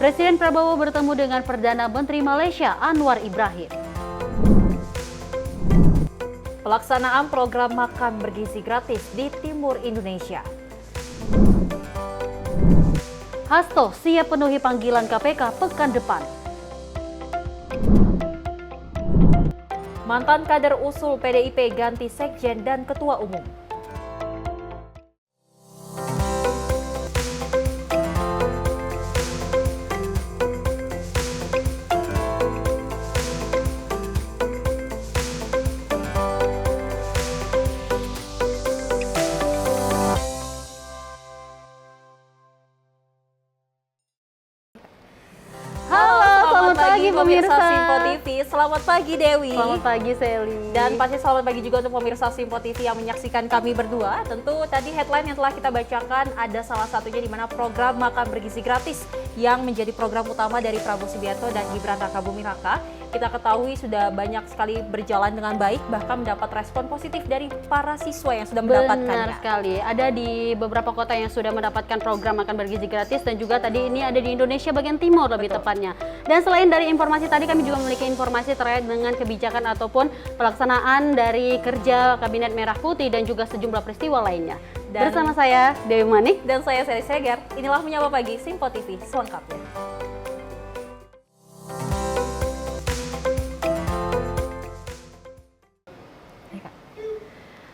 Presiden Prabowo bertemu dengan Perdana Menteri Malaysia Anwar Ibrahim. Pelaksanaan program makan bergizi gratis di Timur Indonesia. Hasto siap penuhi panggilan KPK pekan depan. Mantan kader usul PDIP ganti sekjen dan ketua umum. Pemirsa Simpo TV. Selamat pagi Dewi. Selamat pagi Seli. Dan pasti selamat pagi juga untuk pemirsa Simpo TV yang menyaksikan kami berdua. Tentu tadi headline yang telah kita bacakan ada salah satunya di mana program makan bergizi gratis yang menjadi program utama dari Prabowo Subianto dan Gibran Rakabuming Raka. Kita ketahui sudah banyak sekali berjalan dengan baik, bahkan mendapat respon positif dari para siswa yang sudah mendapatkannya. Benar sekali, ada di beberapa kota yang sudah mendapatkan program makan bergizi gratis dan juga tadi ini ada di Indonesia bagian timur lebih tepatnya. Dan selain dari informasi tadi, kami juga memiliki informasi terkait dengan kebijakan ataupun pelaksanaan dari kerja Kabinet Merah Putih dan juga sejumlah peristiwa lainnya. Dan bersama saya Dewi Manik dan saya Seri Segar, inilah Menyapa Pagi Simpo TV selengkapnya.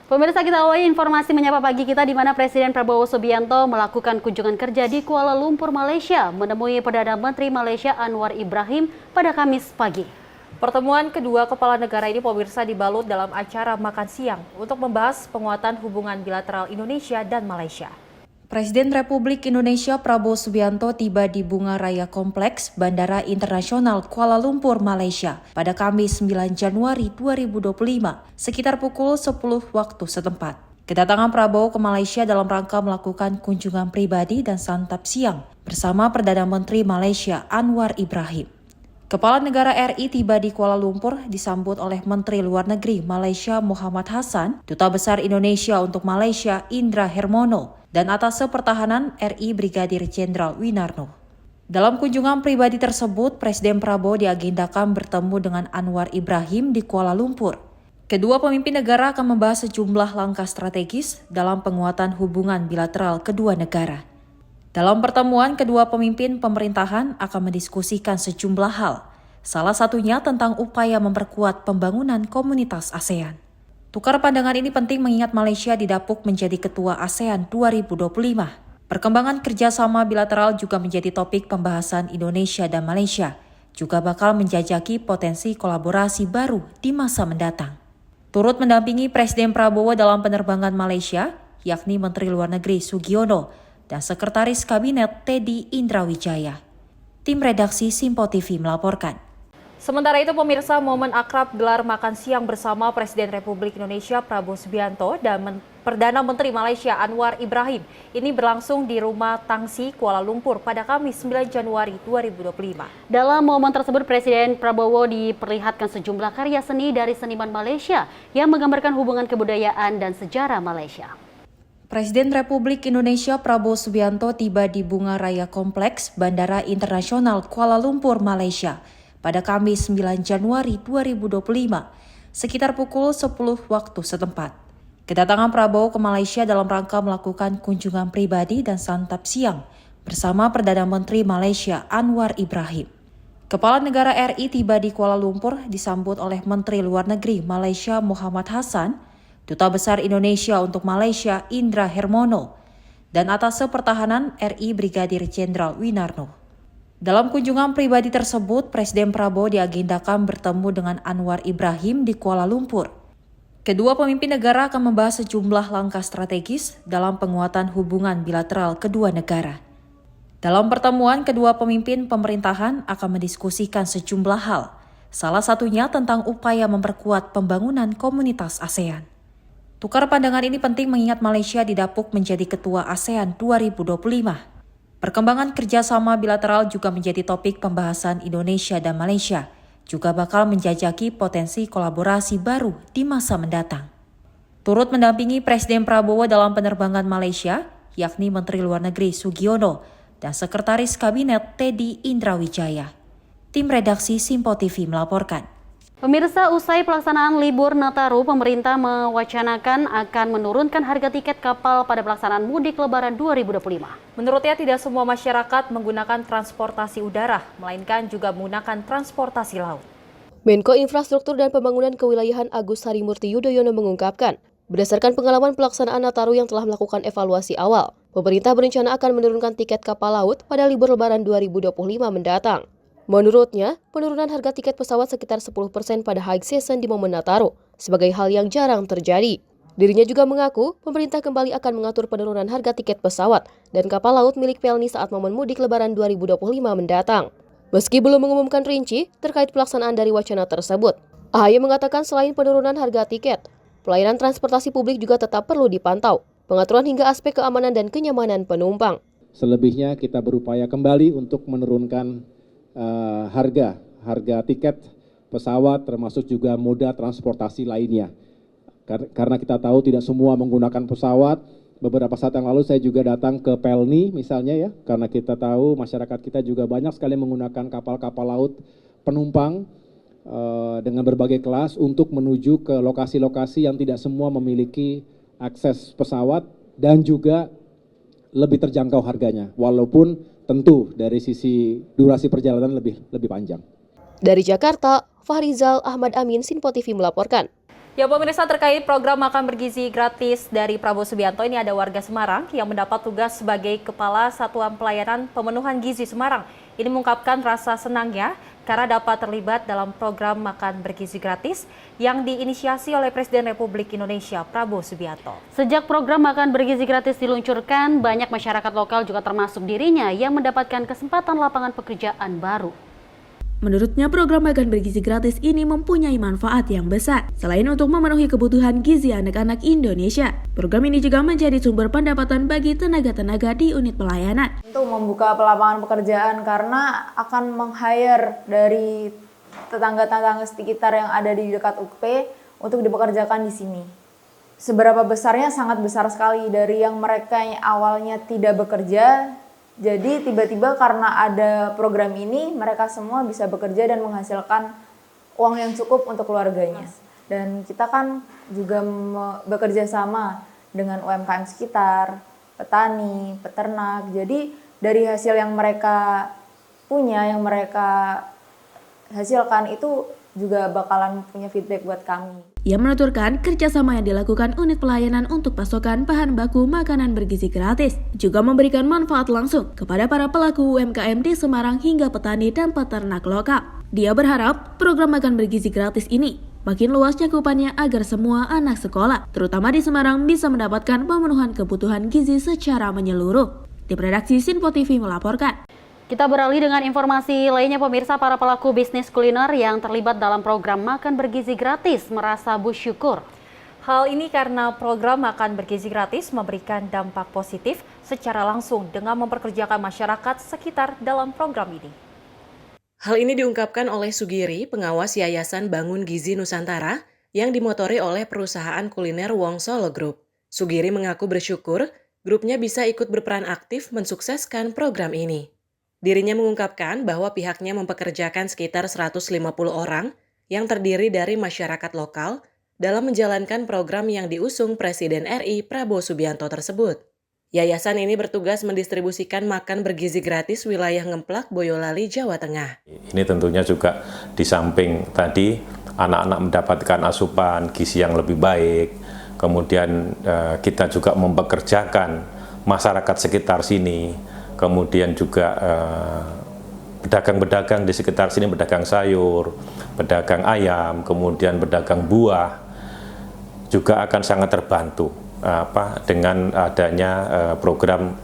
Pemirsa, kita awali informasi Menyapa Pagi kita di mana Presiden Prabowo Subianto melakukan kunjungan kerja di Kuala Lumpur, Malaysia, menemui Perdana Menteri Malaysia Anwar Ibrahim pada Kamis pagi. Pertemuan kedua kepala negara ini pemirsa dibalut dalam acara makan siang untuk membahas penguatan hubungan bilateral Indonesia dan Malaysia. Presiden Republik Indonesia Prabowo Subianto tiba di Bunga Raya Kompleks Bandara Internasional Kuala Lumpur, Malaysia pada Kamis 9 Januari 2025 sekitar pukul 10 waktu setempat. Kedatangan Prabowo ke Malaysia dalam rangka melakukan kunjungan pribadi dan santap siang bersama Perdana Menteri Malaysia Anwar Ibrahim. Kepala Negara RI tiba di Kuala Lumpur disambut oleh Menteri Luar Negeri Malaysia Muhammad Hassan, Duta Besar Indonesia untuk Malaysia Indra Hermono, dan Atase Pertahanan RI Brigadir Jenderal Winarno. Dalam kunjungan pribadi tersebut, Presiden Prabowo diagendakan bertemu dengan Anwar Ibrahim di Kuala Lumpur. Kedua pemimpin negara akan membahas sejumlah langkah strategis dalam penguatan hubungan bilateral kedua negara. Dalam pertemuan, kedua pemimpin pemerintahan akan mendiskusikan sejumlah hal, salah satunya tentang upaya memperkuat pembangunan komunitas ASEAN. Tukar pandangan ini penting mengingat Malaysia didapuk menjadi ketua ASEAN 2025. Perkembangan kerjasama bilateral juga menjadi topik pembahasan Indonesia dan Malaysia, juga bakal menjajaki potensi kolaborasi baru di masa mendatang. Turut mendampingi Presiden Prabowo dalam penerbangan Malaysia, yakni Menteri Luar Negeri Sugiono dan Sekretaris Kabinet Teddy Indrawijaya. Tim redaksi Simpo TV melaporkan. Sementara itu pemirsa, momen akrab gelar makan siang bersama Presiden Republik Indonesia Prabowo Subianto dan Perdana Menteri Malaysia Anwar Ibrahim ini berlangsung di Rumah Tangsi Kuala Lumpur pada Kamis 9 Januari 2025. Dalam momen tersebut, Presiden Prabowo diperlihatkan sejumlah karya seni dari seniman Malaysia yang menggambarkan hubungan kebudayaan dan sejarah Malaysia. Presiden Republik Indonesia Prabowo Subianto tiba di Bunga Raya Kompleks Bandara Internasional Kuala Lumpur, Malaysia pada Kamis 9 Januari 2025 sekitar pukul 10 waktu setempat. Kedatangan Prabowo ke Malaysia dalam rangka melakukan kunjungan pribadi dan santap siang bersama Perdana Menteri Malaysia Anwar Ibrahim. Kepala Negara RI tiba di Kuala Lumpur disambut oleh Menteri Luar Negeri Malaysia Muhammad Hassan, Duta Besar Indonesia untuk Malaysia Indra Hermono, dan Atase Pertahanan RI Brigadir Jenderal Winarno. Dalam kunjungan pribadi tersebut, Presiden Prabowo diagendakan bertemu dengan Anwar Ibrahim di Kuala Lumpur. Kedua pemimpin negara akan membahas sejumlah langkah strategis dalam penguatan hubungan bilateral kedua negara. Dalam pertemuan, kedua pemimpin pemerintahan akan mendiskusikan sejumlah hal, salah satunya tentang upaya memperkuat pembangunan komunitas ASEAN. Tukar pandangan ini penting mengingat Malaysia didapuk menjadi ketua ASEAN 2025. Perkembangan kerjasama bilateral juga menjadi topik pembahasan Indonesia dan Malaysia, juga bakal menjajaki potensi kolaborasi baru di masa mendatang. Turut mendampingi Presiden Prabowo dalam penerbangan Malaysia, yakni Menteri Luar Negeri Sugiono dan Sekretaris Kabinet Teddy Indrawijaya. Tim redaksi Simpo TV melaporkan. Pemirsa, usai pelaksanaan libur Nataru, pemerintah mewacanakan akan menurunkan harga tiket kapal pada pelaksanaan mudik Lebaran 2025. Menurutnya tidak semua masyarakat menggunakan transportasi udara, melainkan juga menggunakan transportasi laut. Menko Infrastruktur dan Pembangunan Kewilayahan Agus Harimurti Yudhoyono mengungkapkan, berdasarkan pengalaman pelaksanaan Nataru yang telah melakukan evaluasi awal, pemerintah berencana akan menurunkan tiket kapal laut pada libur Lebaran 2025 mendatang. Menurutnya, penurunan harga tiket pesawat sekitar 10% pada high season di momen Nataru, sebagai hal yang jarang terjadi. Dirinya juga mengaku, pemerintah kembali akan mengatur penurunan harga tiket pesawat dan kapal laut milik Pelni saat momen mudik Lebaran 2025 mendatang. Meski belum mengumumkan rinci terkait pelaksanaan dari wacana tersebut, AHY mengatakan selain penurunan harga tiket, pelayanan transportasi publik juga tetap perlu dipantau, pengaturan hingga aspek keamanan dan kenyamanan penumpang. Selebihnya kita berupaya kembali untuk menurunkan harga tiket pesawat termasuk juga moda transportasi lainnya. Karena kita tahu tidak semua menggunakan pesawat. Beberapa saat yang lalu saya juga datang ke Pelni misalnya ya, karena kita tahu masyarakat kita juga banyak sekali menggunakan kapal-kapal laut penumpang dengan berbagai kelas untuk menuju ke lokasi-lokasi yang tidak semua memiliki akses pesawat dan juga lebih terjangkau harganya, walaupun tentu dari sisi durasi perjalanan lebih panjang. Dari Jakarta, Fahrizal Ahmad Amin, Simpo TV melaporkan. Ya pemirsa, terkait program makan bergizi gratis dari Prabowo Subianto, ini ada warga Semarang yang mendapat tugas sebagai Kepala Satuan Pelayanan Pemenuhan Gizi Semarang. Ini mengungkapkan rasa senangnya karena dapat terlibat dalam program makan bergizi gratis yang diinisiasi oleh Presiden Republik Indonesia Prabowo Subianto. Sejak program makan bergizi gratis diluncurkan, banyak masyarakat lokal juga termasuk dirinya yang mendapatkan kesempatan lapangan pekerjaan baru. Menurutnya, program makan bergizi gratis ini mempunyai manfaat yang besar. Selain untuk memenuhi kebutuhan gizi anak-anak Indonesia, program ini juga menjadi sumber pendapatan bagi tenaga-tenaga di unit pelayanan. Untuk membuka lapangan pekerjaan karena akan meng-hire dari tetangga-tetangga sekitar yang ada di dekat UP untuk dipekerjakan di sini. Seberapa besarnya? Sangat besar sekali. Dari yang mereka yang awalnya tidak bekerja, jadi tiba-tiba karena ada program ini, mereka semua bisa bekerja dan menghasilkan uang yang cukup untuk keluarganya. Dan kita kan juga bekerja sama dengan UMKM sekitar, petani, peternak. Jadi dari hasil yang mereka punya, yang mereka hasilkan itu juga bakalan punya feedback buat kami. Ia menuturkan kerjasama yang dilakukan unit pelayanan untuk pasokan bahan baku makanan bergizi gratis juga memberikan manfaat langsung kepada para pelaku UMKM di Semarang hingga petani dan peternak lokal. Dia berharap program makan bergizi gratis ini makin luas cakupannya agar semua anak sekolah, terutama di Semarang, bisa mendapatkan pemenuhan kebutuhan gizi secara menyeluruh. Tim redaksi Simpo TV melaporkan. Kita beralih dengan informasi lainnya pemirsa, para pelaku bisnis kuliner yang terlibat dalam program makan bergizi gratis merasa bersyukur. Hal ini karena program makan bergizi gratis memberikan dampak positif secara langsung dengan memperkerjakan masyarakat sekitar dalam program ini. Hal ini diungkapkan oleh Sugiri, pengawas Yayasan Bangun Gizi Nusantara yang dimotori oleh perusahaan kuliner Wong Solo Group. Sugiri mengaku bersyukur grupnya bisa ikut berperan aktif mensukseskan program ini. Dirinya mengungkapkan bahwa pihaknya mempekerjakan sekitar 150 orang yang terdiri dari masyarakat lokal dalam menjalankan program yang diusung Presiden RI Prabowo Subianto tersebut. Yayasan ini bertugas mendistribusikan makan bergizi gratis wilayah Ngemplak, Boyolali, Jawa Tengah. Ini tentunya juga di samping tadi anak-anak mendapatkan asupan gizi yang lebih baik, kemudian kita juga mempekerjakan masyarakat sekitar sini, kemudian juga pedagang-pedagang di sekitar sini, pedagang sayur, pedagang ayam, kemudian pedagang buah, juga akan sangat terbantu dengan adanya program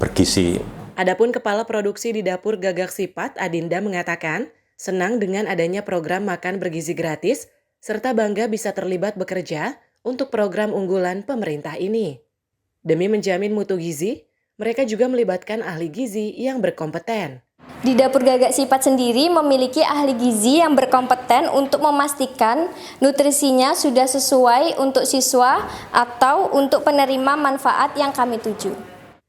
bergizi. Adapun Kepala Produksi di Dapur Gagak Sipat, Adinda, mengatakan senang dengan adanya program makan bergizi gratis, serta bangga bisa terlibat bekerja untuk program unggulan pemerintah ini. Demi menjamin mutu gizi, mereka juga melibatkan ahli gizi yang berkompeten. Di Dapur Gagak Sipat sendiri memiliki ahli gizi yang berkompeten untuk memastikan nutrisinya sudah sesuai untuk siswa atau untuk penerima manfaat yang kami tuju.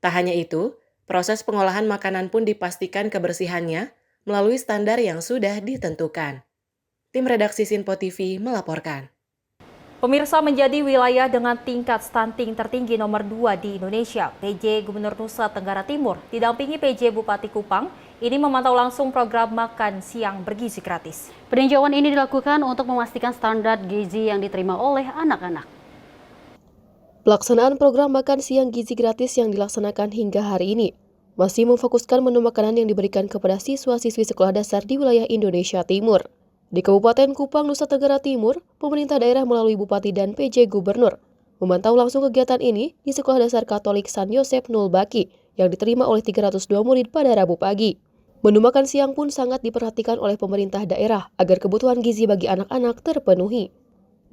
Tak hanya itu, Proses pengolahan makanan pun dipastikan kebersihannya melalui standar yang sudah ditentukan. Tim redaksi Sinpo TV melaporkan. Pemirsa, menjadi wilayah dengan tingkat stunting tertinggi nomor 2 di Indonesia, PJ Gubernur Nusa Tenggara Timur didampingi PJ Bupati Kupang ini memantau langsung program makan siang bergizi gratis. Peninjauan ini dilakukan untuk memastikan standar gizi yang diterima oleh anak-anak. Pelaksanaan program makan siang gizi gratis yang dilaksanakan hingga hari ini masih memfokuskan menu makanan yang diberikan kepada siswa-siswi sekolah dasar di wilayah Indonesia Timur. Di Kabupaten Kupang, Nusa Tenggara Timur, pemerintah daerah melalui Bupati dan PJ Gubernur memantau langsung kegiatan ini di Sekolah Dasar Katolik San Yosef Nulbaki yang diterima oleh 302 murid pada Rabu pagi. Menu makan siang pun sangat diperhatikan oleh pemerintah daerah agar kebutuhan gizi bagi anak-anak terpenuhi.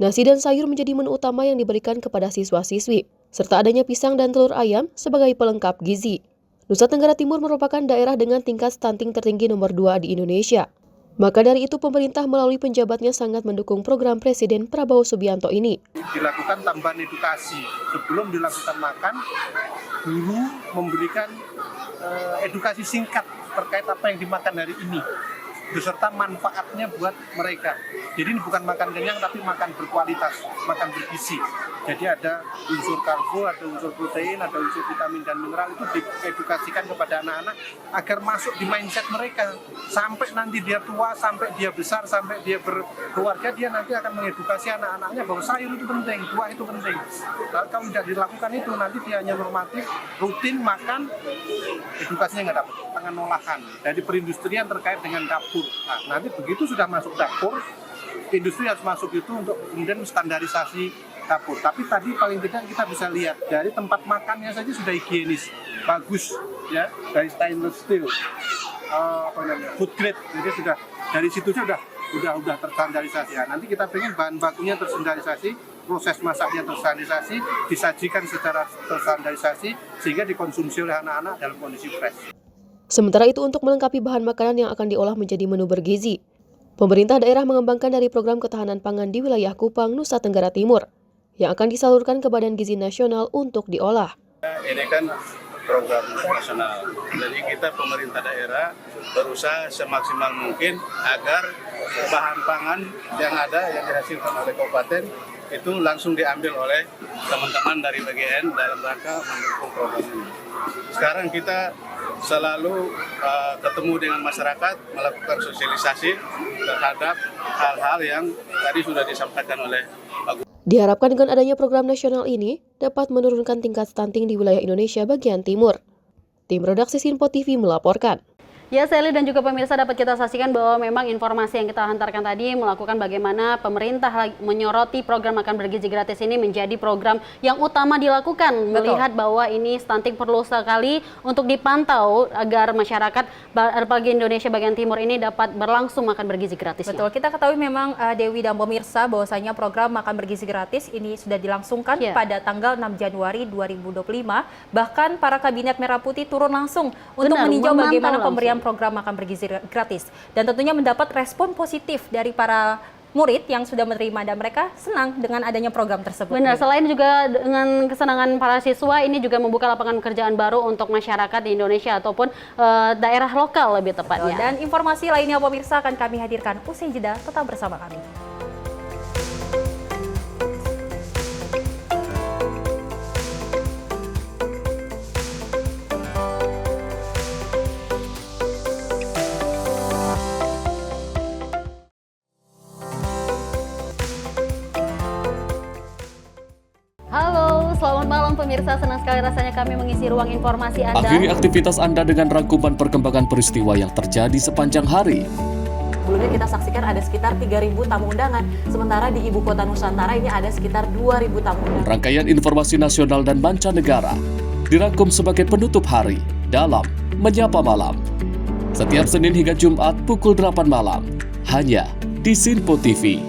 Nasi dan sayur menjadi menu utama yang diberikan kepada siswa-siswi, serta adanya pisang dan telur ayam sebagai pelengkap gizi. Nusa Tenggara Timur merupakan daerah dengan tingkat stunting tertinggi nomor 2 di Indonesia. Maka dari itu pemerintah melalui penjabatnya sangat mendukung program Presiden Prabowo Subianto ini. Dilakukan tambahan edukasi sebelum dilakukan makan, guru memberikan edukasi singkat terkait apa yang dimakan hari ini, beserta manfaatnya buat mereka. Jadi ini bukan makan kenyang tapi makan berkualitas, makan bergizi. Jadi ada unsur karbo, ada unsur protein, ada unsur vitamin dan mineral, itu diedukasikan kepada anak-anak agar masuk di mindset mereka. Sampai nanti dia tua, sampai dia besar, sampai dia berkeluarga, dia nanti akan mengedukasi anak-anaknya bahwa sayur itu penting, buah itu penting. Lalu kalau tidak dilakukan itu, nanti dia hanya normatif, rutin makan, edukasinya nggak dapat. Tangan olahan dari perindustrian terkait dengan dapur. Nah, nanti begitu sudah masuk dapur, industri harus masuk itu untuk kemudian standarisasi dapur. Tapi tadi paling tidak kita bisa lihat dari tempat makannya saja sudah higienis, bagus, ya, dari stainless steel, food grade. Jadi sudah dari situ sudah terstandarisasi. Ya, nanti kita pengen bahan bakunya terstandarisasi, proses masaknya terstandarisasi, disajikan secara terstandarisasi sehingga dikonsumsi oleh anak-anak dalam kondisi fresh. Sementara itu untuk melengkapi bahan makanan yang akan diolah menjadi menu bergizi, pemerintah daerah mengembangkan dari program ketahanan pangan di wilayah Kupang, Nusa Tenggara Timur, yang akan disalurkan ke Badan Gizi Nasional untuk diolah. Ini kan program nasional, jadi kita pemerintah daerah berusaha semaksimal mungkin agar bahan pangan yang ada yang dihasilkan oleh kabupaten itu langsung diambil oleh teman-teman dari BGN dalam rangka mendukung program ini. Sekarang kita selalu ketemu dengan masyarakat, melakukan sosialisasi terhadap hal-hal yang tadi sudah disampaikan oleh Pak Gubernur. Diharapkan dengan adanya program nasional ini dapat menurunkan tingkat stunting di wilayah Indonesia bagian timur. Tim redaksi Sinpo TV melaporkan. Ya, Sally dan juga pemirsa, dapat kita saksikan bahwa memang informasi yang kita hantarkan tadi melakukan bagaimana pemerintah menyoroti program makan bergizi gratis ini menjadi program yang utama dilakukan. Betul. Melihat bahwa ini stunting perlu sekali untuk dipantau agar masyarakat apalagi Indonesia bagian timur ini dapat berlangsung makan bergizi gratis. Betul, kita ketahui memang Dewi dan pemirsa bahwasanya program makan bergizi gratis ini sudah dilangsungkan pada tanggal 6 Januari 2025. Bahkan para kabinet Merah Putih turun langsung untuk meninjau bagaimana pemberian program makan bergizi gratis, dan tentunya mendapat respon positif dari para murid yang sudah menerima dan mereka senang dengan adanya program tersebut. Benar, selain juga dengan kesenangan para siswa, ini juga membuka lapangan pekerjaan baru untuk masyarakat di Indonesia ataupun daerah lokal lebih tepatnya. Dan informasi lainnya pemirsa akan kami hadirkan usai jeda, tetap bersama kami. Selamat malam pemirsa, senang sekali rasanya kami mengisi ruang informasi Anda. Akhiri aktivitas Anda dengan rangkuman perkembangan peristiwa yang terjadi sepanjang hari. Sebelumnya kita saksikan ada sekitar 3.000 tamu undangan, sementara di Ibu Kota Nusantara ini ada sekitar 2.000 tamu undangan. Rangkaian informasi nasional dan mancanegara dirangkum sebagai penutup hari dalam Menyapa Malam. Setiap Senin hingga Jumat pukul 8 malam, hanya di Sinpo TV.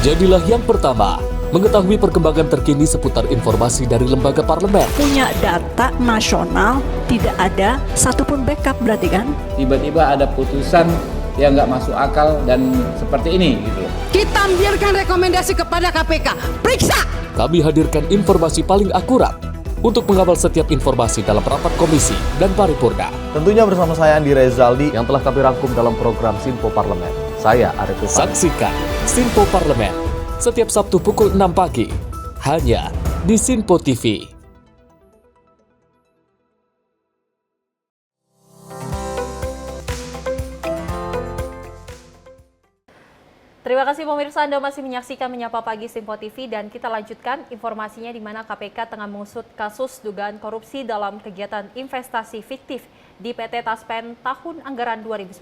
Jadilah yang pertama mengetahui perkembangan terkini seputar informasi dari lembaga parlemen. Punya data nasional, tidak ada satupun backup berarti kan? Tiba-tiba ada putusan yang nggak masuk akal dan seperti ini gitu. Kita biarkan rekomendasi kepada KPK. Periksa! Kami hadirkan informasi paling akurat untuk mengawal setiap informasi dalam rapat komisi dan paripurna. Tentunya bersama saya Andi Rezaldi yang telah kami rangkum dalam program Sinpo Parlemen. Saya Arif Rifani. Saksikan Sinpo Parlemen setiap Sabtu pukul 6 pagi hanya di Sinpo TV. Terima kasih pemirsa, Anda masih menyaksikan Menyapa Pagi Sinpo TV dan kita lanjutkan informasinya di mana KPK tengah mengusut kasus dugaan korupsi dalam kegiatan investasi fiktif di PT Taspen tahun anggaran 2019.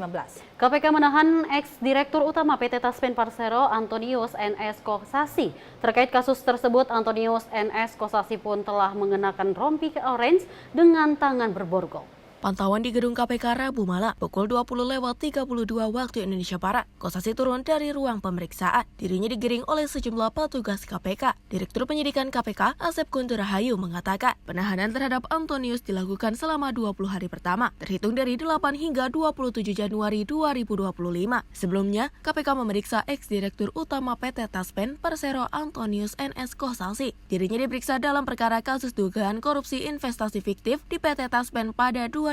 KPK menahan ex-direktur utama PT Taspen Persero Antonius NS Kosasi. Terkait kasus tersebut, Antonius NS Kosasi pun telah mengenakan rompi orange dengan tangan berborgol. Pantauan di gedung KPK Rabu malam pukul 20.32 waktu Indonesia Barat. Kosasi turun dari ruang pemeriksaan. Dirinya digiring oleh sejumlah petugas KPK. Direktur Penyidikan KPK Asep Guntur Rahayu mengatakan penahanan terhadap Antonius dilakukan selama 20 hari pertama, terhitung dari 8 hingga 27 Januari 2025. Sebelumnya, KPK memeriksa ex-direktur utama PT Taspen Persero Antonius NS Kosasi. Dirinya diperiksa dalam perkara kasus dugaan korupsi investasi fiktif di PT Taspen pada 2019.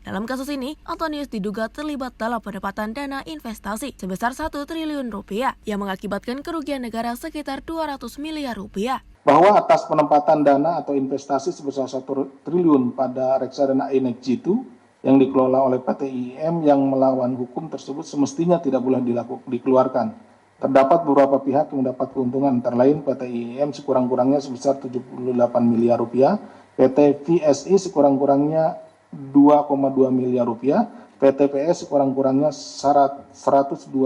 Dalam kasus ini, Antonius diduga terlibat dalam pendapatan dana investasi sebesar 1 triliun rupiah yang mengakibatkan kerugian negara sekitar 200 miliar rupiah. Bahwa atas penempatan dana atau investasi sebesar 1 triliun pada reksadana INEC Jitu yang dikelola oleh PT IIM yang melawan hukum tersebut semestinya tidak boleh dikeluarkan. Terdapat beberapa pihak yang mendapat keuntungan, antara lain PT IIM sekurang-kurangnya sebesar 78 miliar rupiah, PT VSI sekurang-kurangnya 2,2 miliar rupiah, PT PS sekurang-kurangnya 102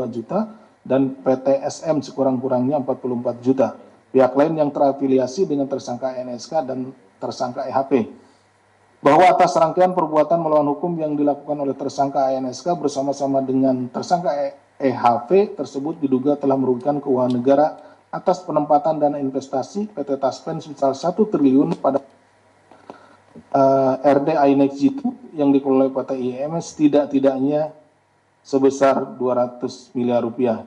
juta, dan PT SM sekurang-kurangnya 44 juta. Pihak lain yang terafiliasi dengan tersangka NSK dan tersangka EHP. Bahwa atas rangkaian perbuatan melawan hukum yang dilakukan oleh tersangka NSK bersama-sama dengan tersangka EHP tersebut diduga telah merugikan keuangan negara atas penempatan dana investasi PT Taspen sebesar 1 triliun pada RD INEC Jitu yang dikelola PT IIM tidak-tidaknya sebesar 200 miliar rupiah.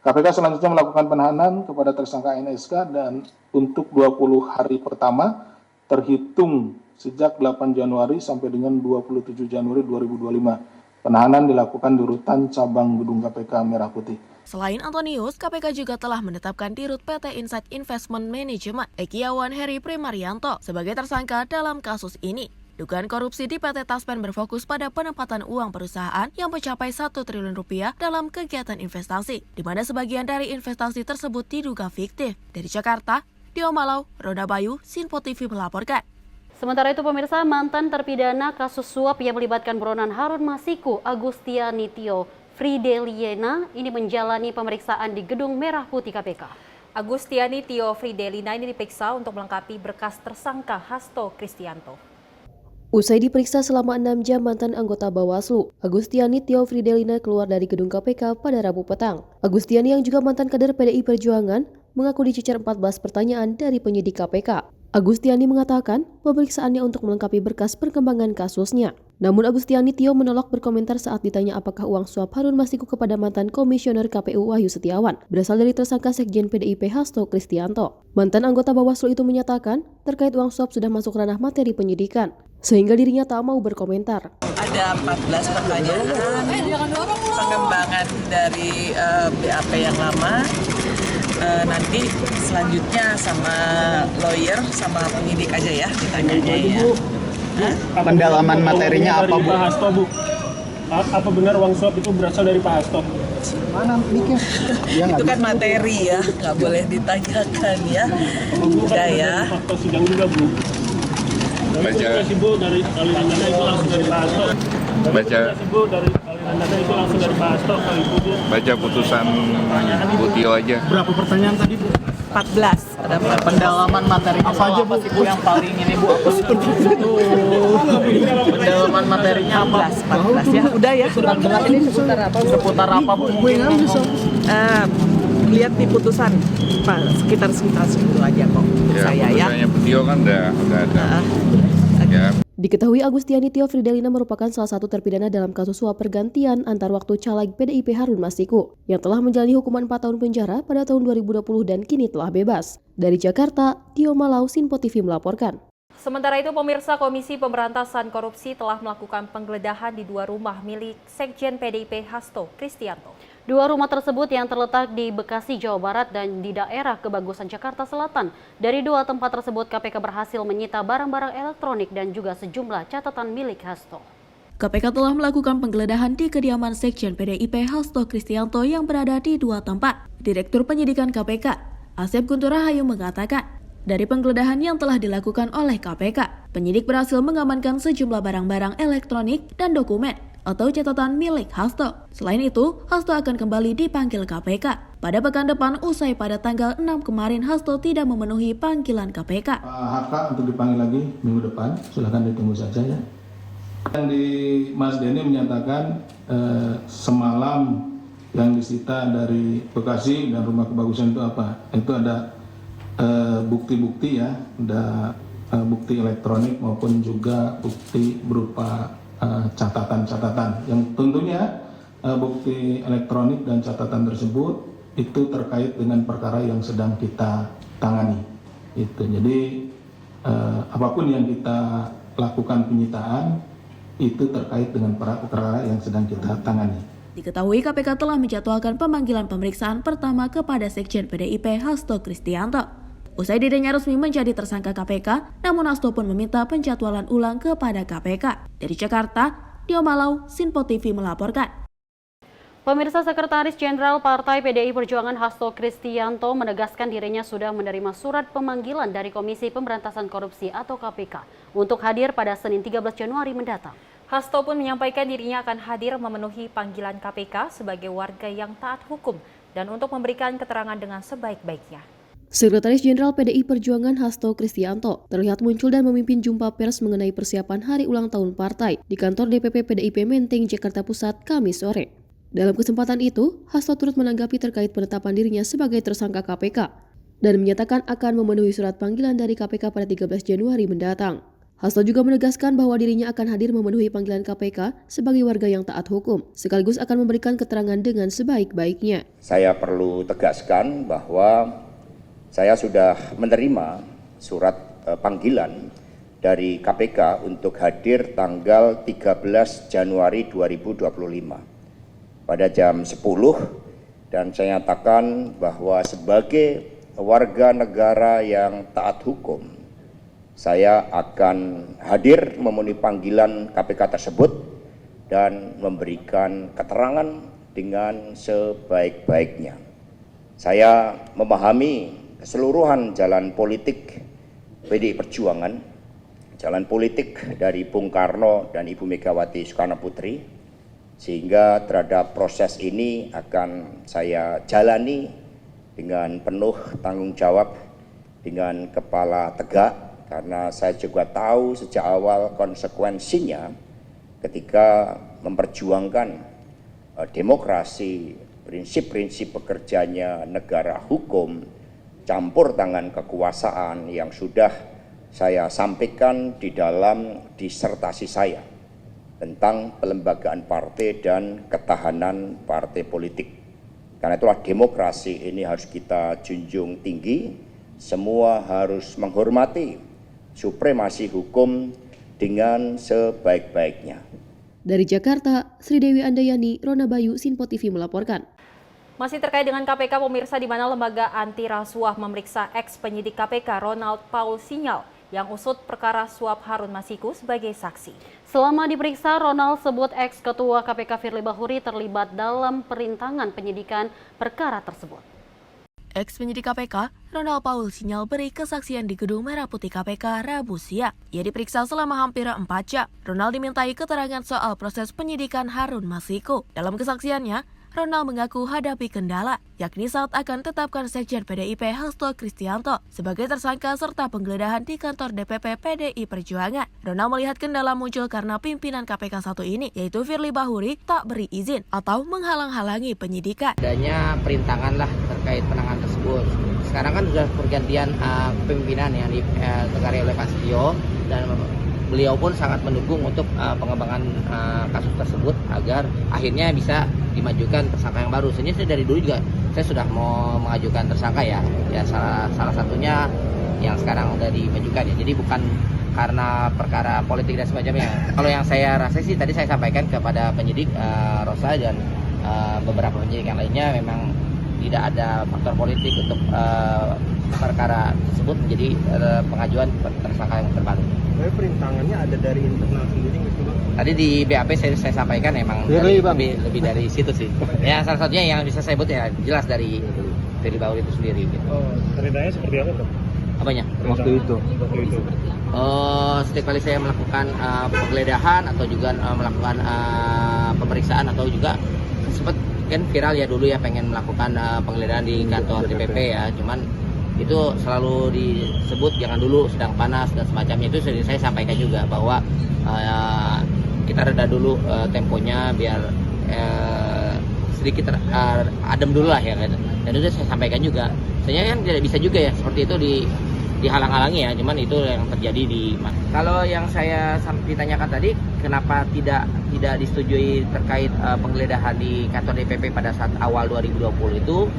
KPK selanjutnya melakukan penahanan kepada tersangka NSK dan untuk 20 hari pertama terhitung sejak 8 Januari sampai dengan 27 Januari 2025. Penahanan dilakukan di rutan cabang gedung KPK Merah Putih. Selain Antonius, KPK juga telah menetapkan Dirut PT Insight Investment Management Ekiawan Heri Primarianto sebagai tersangka dalam kasus ini. Dugaan korupsi di PT Taspen berfokus pada penempatan uang perusahaan yang mencapai 1 triliun rupiah dalam kegiatan investasi, di mana sebagian dari investasi tersebut diduga fiktif. Dari Jakarta, Dio Malau, Roda Bayu, Sinpo TV melaporkan. Sementara itu pemirsa, mantan terpidana kasus suap yang melibatkan buronan Harun Masiku, Agustiani Tio Frideliana ini menjalani pemeriksaan di Gedung Merah Putih KPK. Agustiani Tio Fridelina ini diperiksa untuk melengkapi berkas tersangka Hasto Kristianto. Usai diperiksa selama 6 jam, mantan anggota Bawaslu, Agustiani Tio Fridelina keluar dari gedung KPK pada Rabu petang. Agustiani yang juga mantan kader PDI Perjuangan mengaku dicecar 14 pertanyaan dari penyidik KPK. Agustiani mengatakan pemeriksaannya untuk melengkapi berkas perkembangan kasusnya. Namun Agustiani Tio menolak berkomentar saat ditanya apakah uang suap Harun Masiku kepada mantan komisioner KPU Wahyu Setiawan berasal dari tersangka Sekjen PDIP Hasto Kristianto. Mantan anggota Bawaslu itu menyatakan terkait uang suap sudah masuk ranah materi penyidikan, sehingga dirinya tak mau berkomentar. Ada 14 pertanyaan pengembangan dari BAP yang lama. Nanti selanjutnya sama lawyer sama penyidik aja ya ditanyanya ya. Pendalaman materinya apa Bu? Pak Hasto Bu. Apa benar uang suap itu berasal dari Pak Hasto? Mana mikir? Itu kan materi ya, nggak boleh ditanyakan ya. Udah ya. Fakta sidang juga Bu. Baca. Bu dari aliran dana itu langsung dari Pak Hasto. Baca. Bu dari aliran dana itu langsung dari Pak Hasto. Baca putusan Bu Tio aja. Berapa pertanyaan tadi Bu? 14. Ada pendalaman materinya apa aja Bu? Yang paling ini Bu? Pendalaman materinya apa? 14 ya. Udah ya. Ini seputar apa Bu? Seputar apa Bu? Lihat di putusan Pak, sekitar segitu aja kok. Ya, saya ya. Putusannya Bu Tio kan udah ada. Ya. Diketahui Agustiani Tio Fridelina merupakan salah satu terpidana dalam kasus suap pergantian antar waktu caleg PDIP Harun Masiku yang telah menjalani hukuman 4 tahun penjara pada tahun 2020 dan kini telah bebas. Dari Jakarta, Tio Malau, Sinpo TV melaporkan. Sementara itu, pemirsa, Komisi Pemberantasan Korupsi telah melakukan penggeledahan di 2 rumah milik Sekjen PDIP Hasto Kristianto. 2 rumah tersebut yang terletak di Bekasi, Jawa Barat dan di daerah Kebagusan, Jakarta Selatan. Dari 2 tempat tersebut, KPK berhasil menyita barang-barang elektronik dan juga sejumlah catatan milik Hasto. KPK telah melakukan penggeledahan di kediaman Sekjen PDIP Hasto Kristianto yang berada di 2 tempat. Direktur Penyidikan KPK, Asep Guntur Rahayu mengatakan, dari penggeledahan yang telah dilakukan oleh KPK, penyidik berhasil mengamankan sejumlah barang-barang elektronik dan dokumen atau catatan milik Hasto. Selain itu, Hasto akan kembali dipanggil KPK pada pekan depan usai pada tanggal 6 kemarin Hasto tidak memenuhi panggilan KPK. HK untuk dipanggil lagi minggu depan, silahkan ditunggu saja ya. Yang di Mas Denny menyatakan semalam yang disita dari Bekasi dan rumah Kebagusan itu apa? Itu ada bukti-bukti ya, ada bukti elektronik maupun juga bukti berupa catatan-catatan yang tentunya bukti elektronik dan catatan tersebut itu terkait dengan perkara yang sedang kita tangani. Itu jadi apapun yang kita lakukan penyitaan itu terkait dengan perkara yang sedang kita tangani. Diketahui KPK telah menjadwalkan pemanggilan pemeriksaan pertama kepada Sekjen PDIP Hasto Kristianto. Usai dirinya resmi menjadi tersangka KPK, namun Hasto pun meminta penjadwalan ulang kepada KPK. Dari Jakarta, Tio Malau, Sinpo TV melaporkan. Pemirsa, Sekretaris Jenderal Partai PDI Perjuangan Hasto Kristianto menegaskan dirinya sudah menerima surat pemanggilan dari Komisi Pemberantasan Korupsi atau KPK untuk hadir pada Senin 13 Januari mendatang. Hasto pun menyampaikan dirinya akan hadir memenuhi panggilan KPK sebagai warga yang taat hukum dan untuk memberikan keterangan dengan sebaik-baiknya. Sekretaris Jenderal PDI Perjuangan Hasto Kristianto terlihat muncul dan memimpin jumpa pers mengenai persiapan hari ulang tahun partai di kantor DPP PDIP Menteng, Jakarta Pusat, Kamis sore. Dalam kesempatan itu, Hasto turut menanggapi terkait penetapan dirinya sebagai tersangka KPK dan menyatakan akan memenuhi surat panggilan dari KPK pada 13 Januari mendatang. Hasto juga menegaskan bahwa dirinya akan hadir memenuhi panggilan KPK sebagai warga yang taat hukum, sekaligus akan memberikan keterangan dengan sebaik-baiknya. Saya perlu tegaskan bahwa saya sudah menerima surat panggilan dari KPK untuk hadir tanggal 13 Januari 2025 pada jam 10 dan saya nyatakan bahwa sebagai warga negara yang taat hukum, saya akan hadir memenuhi panggilan KPK tersebut dan memberikan keterangan dengan sebaik-baiknya. Saya memahami keseluruhan jalan politik PDI Perjuangan, jalan politik dari Bung Karno dan Ibu Megawati Soekarno Putri, sehingga terhadap proses ini akan saya jalani dengan penuh tanggung jawab, dengan kepala tegak, karena saya juga tahu sejak awal konsekuensinya ketika memperjuangkan demokrasi, prinsip-prinsip bekerjanya negara hukum, campur tangan kekuasaan yang sudah saya sampaikan di dalam disertasi saya tentang pelembagaan partai dan ketahanan partai politik. Karena itulah demokrasi ini harus kita junjung tinggi, semua harus menghormati supremasi hukum dengan sebaik-baiknya. Dari Jakarta, Sri Dewi Andayani, Rona Bayu, Sinpo TV melaporkan. Masih terkait dengan KPK, pemirsa, di mana lembaga anti rasuah memeriksa ex-penyidik KPK Ronald Paul Sinyal yang usut perkara suap Harun Masiku sebagai saksi. Selama diperiksa, Ronald sebut ex-ketua KPK Firly Bahuri terlibat dalam perintangan penyidikan perkara tersebut. Ex-penyidik KPK, Ronald Paul Sinyal beri kesaksian di Gedung Merah Putih KPK Rabu siang. Ia diperiksa selama hampir 4 jam. Ronald dimintai keterangan soal proses penyidikan Harun Masiku. Dalam kesaksiannya, Ronald mengaku hadapi kendala, yakni saat akan tetapkan Sekjen PDIP Hasto Kristianto sebagai tersangka serta penggeledahan di kantor DPP PDI Perjuangan. Ronald melihat kendala muncul karena pimpinan KPK satu ini, yaitu Firly Bahuri, tak beri izin atau menghalang-halangi penyidikan. Adanya perintangan lah terkait penanganan tersebut. Sekarang kan sudah pergantian pimpinan yang ditegari oleh Pak Setio dan beliau pun sangat mendukung untuk pengembangan kasus tersebut agar akhirnya bisa dimajukan tersangka yang baru. Sebenarnya saya dari dulu juga saya sudah mau mengajukan tersangka ya salah satunya yang sekarang udah dimajukan ya. Jadi bukan karena perkara politik dan semacamnya. Kalau yang saya rasa sih tadi saya sampaikan kepada penyidik Rosa dan beberapa penyidik yang lainnya memang tidak ada faktor politik untuk perkara tersebut menjadi pengajuan tersangka yang terbaru. Tapi perintangannya ada dari internal sendiri gitu Bang? Tadi di BAP saya sampaikan emang lebih dari situ sih. Ya salah satunya yang bisa saya sebut ya jelas dari Firly Bahuri itu sendiri. Gitu. Ceritanya seperti apa Bang? Apanya? Waktu itu. Setiap kali saya melakukan penggeledahan atau juga melakukan pemeriksaan atau juga sempat kan viral ya dulu ya pengen melakukan penggeledahan di kantor DPP ya, cuman itu selalu disebut jangan dulu sedang panas dan semacamnya. Itu saya sampaikan juga bahwa kita reda dulu temponya biar sedikit adem dulu lah ya, dan itu saya sampaikan juga. Sebenarnya kan tidak bisa juga ya seperti itu dihalang-halangi ya, cuman itu yang terjadi di. Kalau yang saya ditanyakan tadi kenapa tidak disetujui terkait penggeledahan di kantor DPP pada saat awal 2020 itu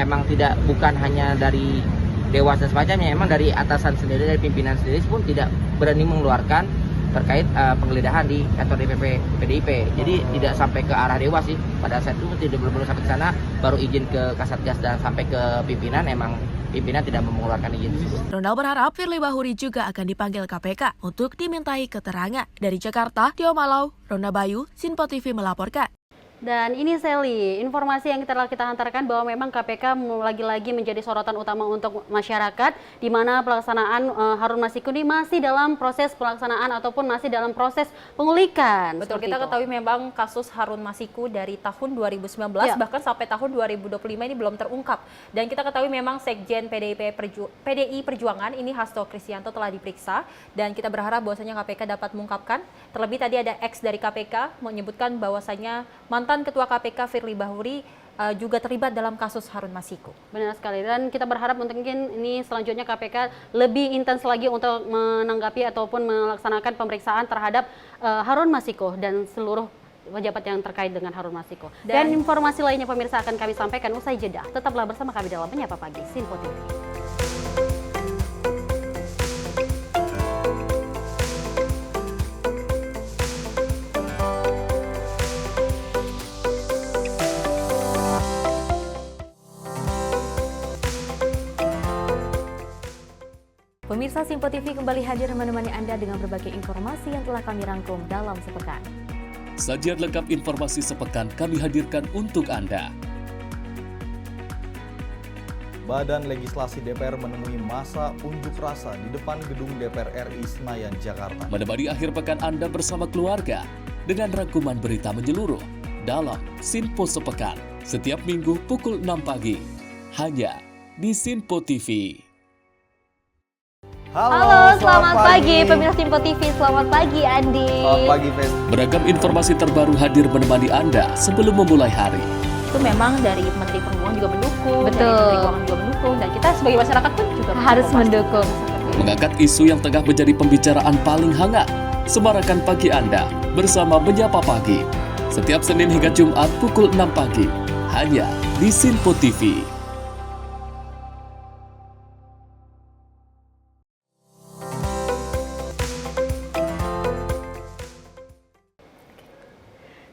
emang bukan hanya dari Dewas dan semacamnya, emang dari atasan sendiri, dari pimpinan sendiri pun tidak berani mengeluarkan terkait penggeledahan di kantor DPP PDIP. Jadi tidak sampai ke arah Dewas sih. Pada saat itu belum sampai ke sana, baru izin ke Kasatgas dan sampai ke pimpinan, emang pimpinan tidak mengeluarkan izin. Ronald berharap Firly Bahuri juga akan dipanggil KPK untuk dimintai keterangan. Dari Jakarta, Tio Malau, Ronda Bayu, Sinpo TV melaporkan. Dan ini Sally, informasi yang kita hantarkan bahwa memang KPK lagi-lagi menjadi sorotan utama untuk masyarakat, di mana pelaksanaan Harun Masiku ini masih dalam proses pelaksanaan ataupun masih dalam proses pengulikan. Betul, kita ketahui memang kasus Harun Masiku dari tahun 2019 bahkan sampai tahun 2025 ini belum terungkap. Dan kita ketahui memang Sekjen PDI Perjuangan ini Hasto Kristianto telah diperiksa, dan kita berharap bahwasanya KPK dapat mengungkapkan. Terlebih tadi ada ex dari KPK menyebutkan bahwasanya mantan Ketua KPK Firly Bahuri juga terlibat dalam kasus Harun Masiku. Benar sekali, dan kita berharap mungkin ini selanjutnya KPK lebih intens lagi untuk menanggapi ataupun melaksanakan pemeriksaan terhadap Harun Masiku dan seluruh pejabat yang terkait dengan Harun Masiku. Dan informasi lainnya pemirsa akan kami sampaikan usai jeda. Tetaplah bersama kami dalam Menyapa Pagi Sinpo TV. Pemirsa Sinpo TV kembali hadir menemani Anda dengan berbagai informasi yang telah kami rangkum dalam sepekan. Sajian lengkap informasi sepekan kami hadirkan untuk Anda. Badan Legislasi DPR menemui masa unjuk rasa di depan gedung DPR RI Senayan, Jakarta. Menemani akhir pekan Anda bersama keluarga dengan rangkuman berita menyeluruh dalam Sinpo Sepekan setiap minggu pukul 6 pagi hanya di Sinpo TV. Halo, selamat pagi pemirsa Sinpo TV. Selamat pagi Andi. Selamat pagi Fen. Beragam informasi terbaru hadir menemani Anda sebelum memulai hari. Itu memang dari Menteri Perhubungan juga mendukung, Betul. dari Menteri Keuangan juga mendukung, dan kita sebagai masyarakat pun juga harus mendukung. Mengangkat isu yang tengah menjadi pembicaraan paling hangat. Semarakan pagi Anda bersama Menyapa Pagi. Setiap Senin hingga Jumat pukul 6 pagi hanya di Sinpo TV.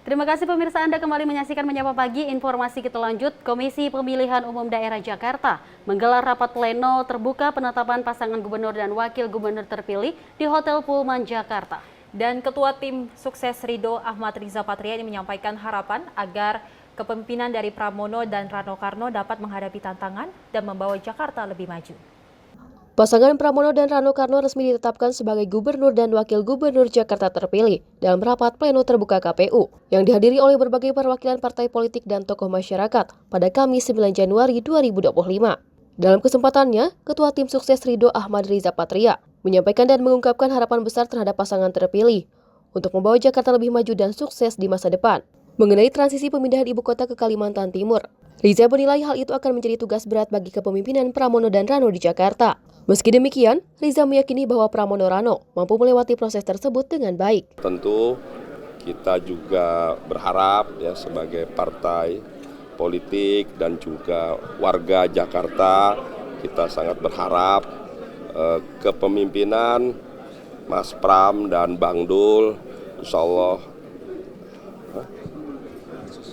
Terima kasih pemirsa, Anda kembali menyaksikan Menyapa Pagi. Informasi kita lanjut, Komisi Pemilihan Umum Daerah Jakarta menggelar rapat pleno terbuka penetapan pasangan gubernur dan wakil gubernur terpilih di Hotel Pullman Jakarta. Dan Ketua Tim Sukses Ridho Ahmad Riza Patria ini menyampaikan harapan agar kepemimpinan dari Pramono dan Rano Karno dapat menghadapi tantangan dan membawa Jakarta lebih maju. Pasangan Pramono dan Rano Karno resmi ditetapkan sebagai Gubernur dan Wakil Gubernur Jakarta terpilih dalam rapat pleno terbuka KPU yang dihadiri oleh berbagai perwakilan partai politik dan tokoh masyarakat pada Kamis 9 Januari 2025. Dalam kesempatannya, Ketua Tim Sukses Ridho Ahmad Riza Patria menyampaikan dan mengungkapkan harapan besar terhadap pasangan terpilih untuk membawa Jakarta lebih maju dan sukses di masa depan. Mengenai transisi pemindahan ibu kota ke Kalimantan Timur, Riza menilai hal itu akan menjadi tugas berat bagi kepemimpinan Pramono dan Rano di Jakarta. Meski demikian, Riza meyakini bahwa Pramono Rano mampu melewati proses tersebut dengan baik. Tentu kita juga berharap ya sebagai partai politik dan juga warga Jakarta, kita sangat berharap kepemimpinan Mas Pram dan Bang Dul, insya Allah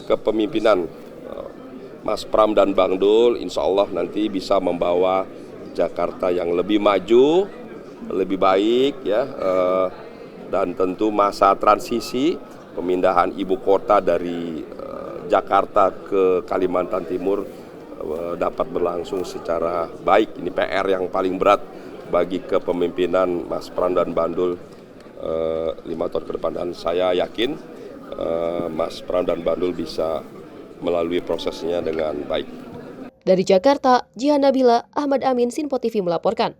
kepemimpinan Mas Pram dan Bang Dul insya Allah nanti bisa membawa Jakarta yang lebih maju, lebih baik ya, dan tentu masa transisi pemindahan ibu kota dari Jakarta ke Kalimantan Timur dapat berlangsung secara baik. Ini PR yang paling berat bagi kepemimpinan Mas Pram dan Bang Dul 5 tahun ke depan, dan saya yakin Mas Pram dan Bang Dul bisa melalui prosesnya dengan baik. Dari Jakarta, Jihan Nabila, Ahmad Amin, Sinpo TV melaporkan.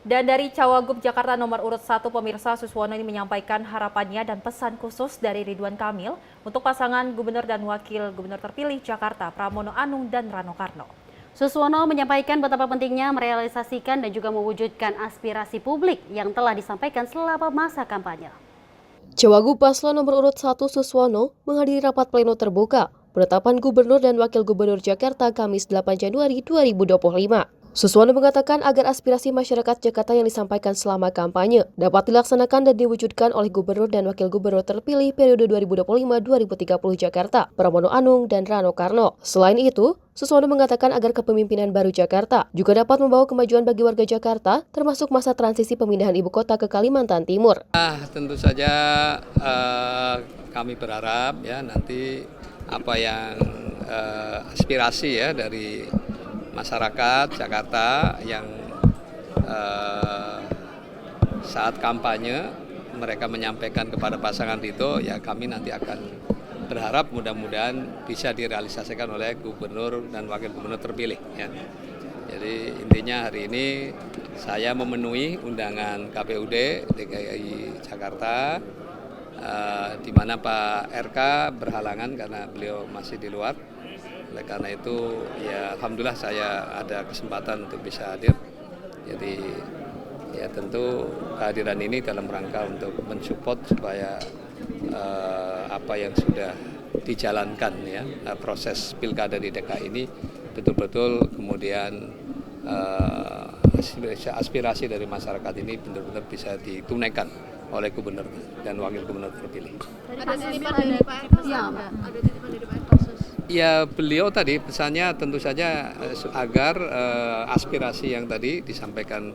Dan dari Cawagup Jakarta nomor urut 1, pemirsa, Suswono ini menyampaikan harapannya dan pesan khusus dari Ridwan Kamil untuk pasangan gubernur dan wakil gubernur terpilih Jakarta, Pramono Anung dan Rano Karno. Suswono menyampaikan betapa pentingnya merealisasikan dan juga mewujudkan aspirasi publik yang telah disampaikan selama masa kampanye. Cawagup Paslon nomor urut 1 Suswono menghadiri rapat pleno terbuka penetapan gubernur dan wakil gubernur Jakarta Kamis 8 Januari 2025. Suswono mengatakan agar aspirasi masyarakat Jakarta yang disampaikan selama kampanye dapat dilaksanakan dan diwujudkan oleh gubernur dan wakil gubernur terpilih periode 2025-2030 Jakarta, Pramono Anung dan Rano Karno. Selain itu, Suswono mengatakan agar kepemimpinan baru Jakarta juga dapat membawa kemajuan bagi warga Jakarta, termasuk masa transisi pemindahan ibu kota ke Kalimantan Timur. Tentu saja kami berharap ya nanti apa yang aspirasi ya dari masyarakat Jakarta yang saat kampanye mereka menyampaikan kepada pasangan Ridho, ya kami nanti akan berharap mudah-mudahan bisa direalisasikan oleh gubernur dan wakil gubernur terpilih ya. Jadi intinya hari ini saya memenuhi undangan KPUD DKI Jakarta di mana Pak RK berhalangan karena beliau masih di luar. Oleh karena itu, ya alhamdulillah saya ada kesempatan untuk bisa hadir. Jadi ya tentu kehadiran ini dalam rangka untuk mensupport supaya apa yang sudah dijalankan ya proses pilkada di DKI ini betul-betul kemudian aspirasi dari masyarakat ini benar-benar bisa ditunaikan oleh gubernur dan wakil gubernur terpilih. Ada titipan dari Pak RK? Ada titipan dari Pak RK? Ya beliau tadi pesannya tentu saja agar aspirasi yang tadi disampaikan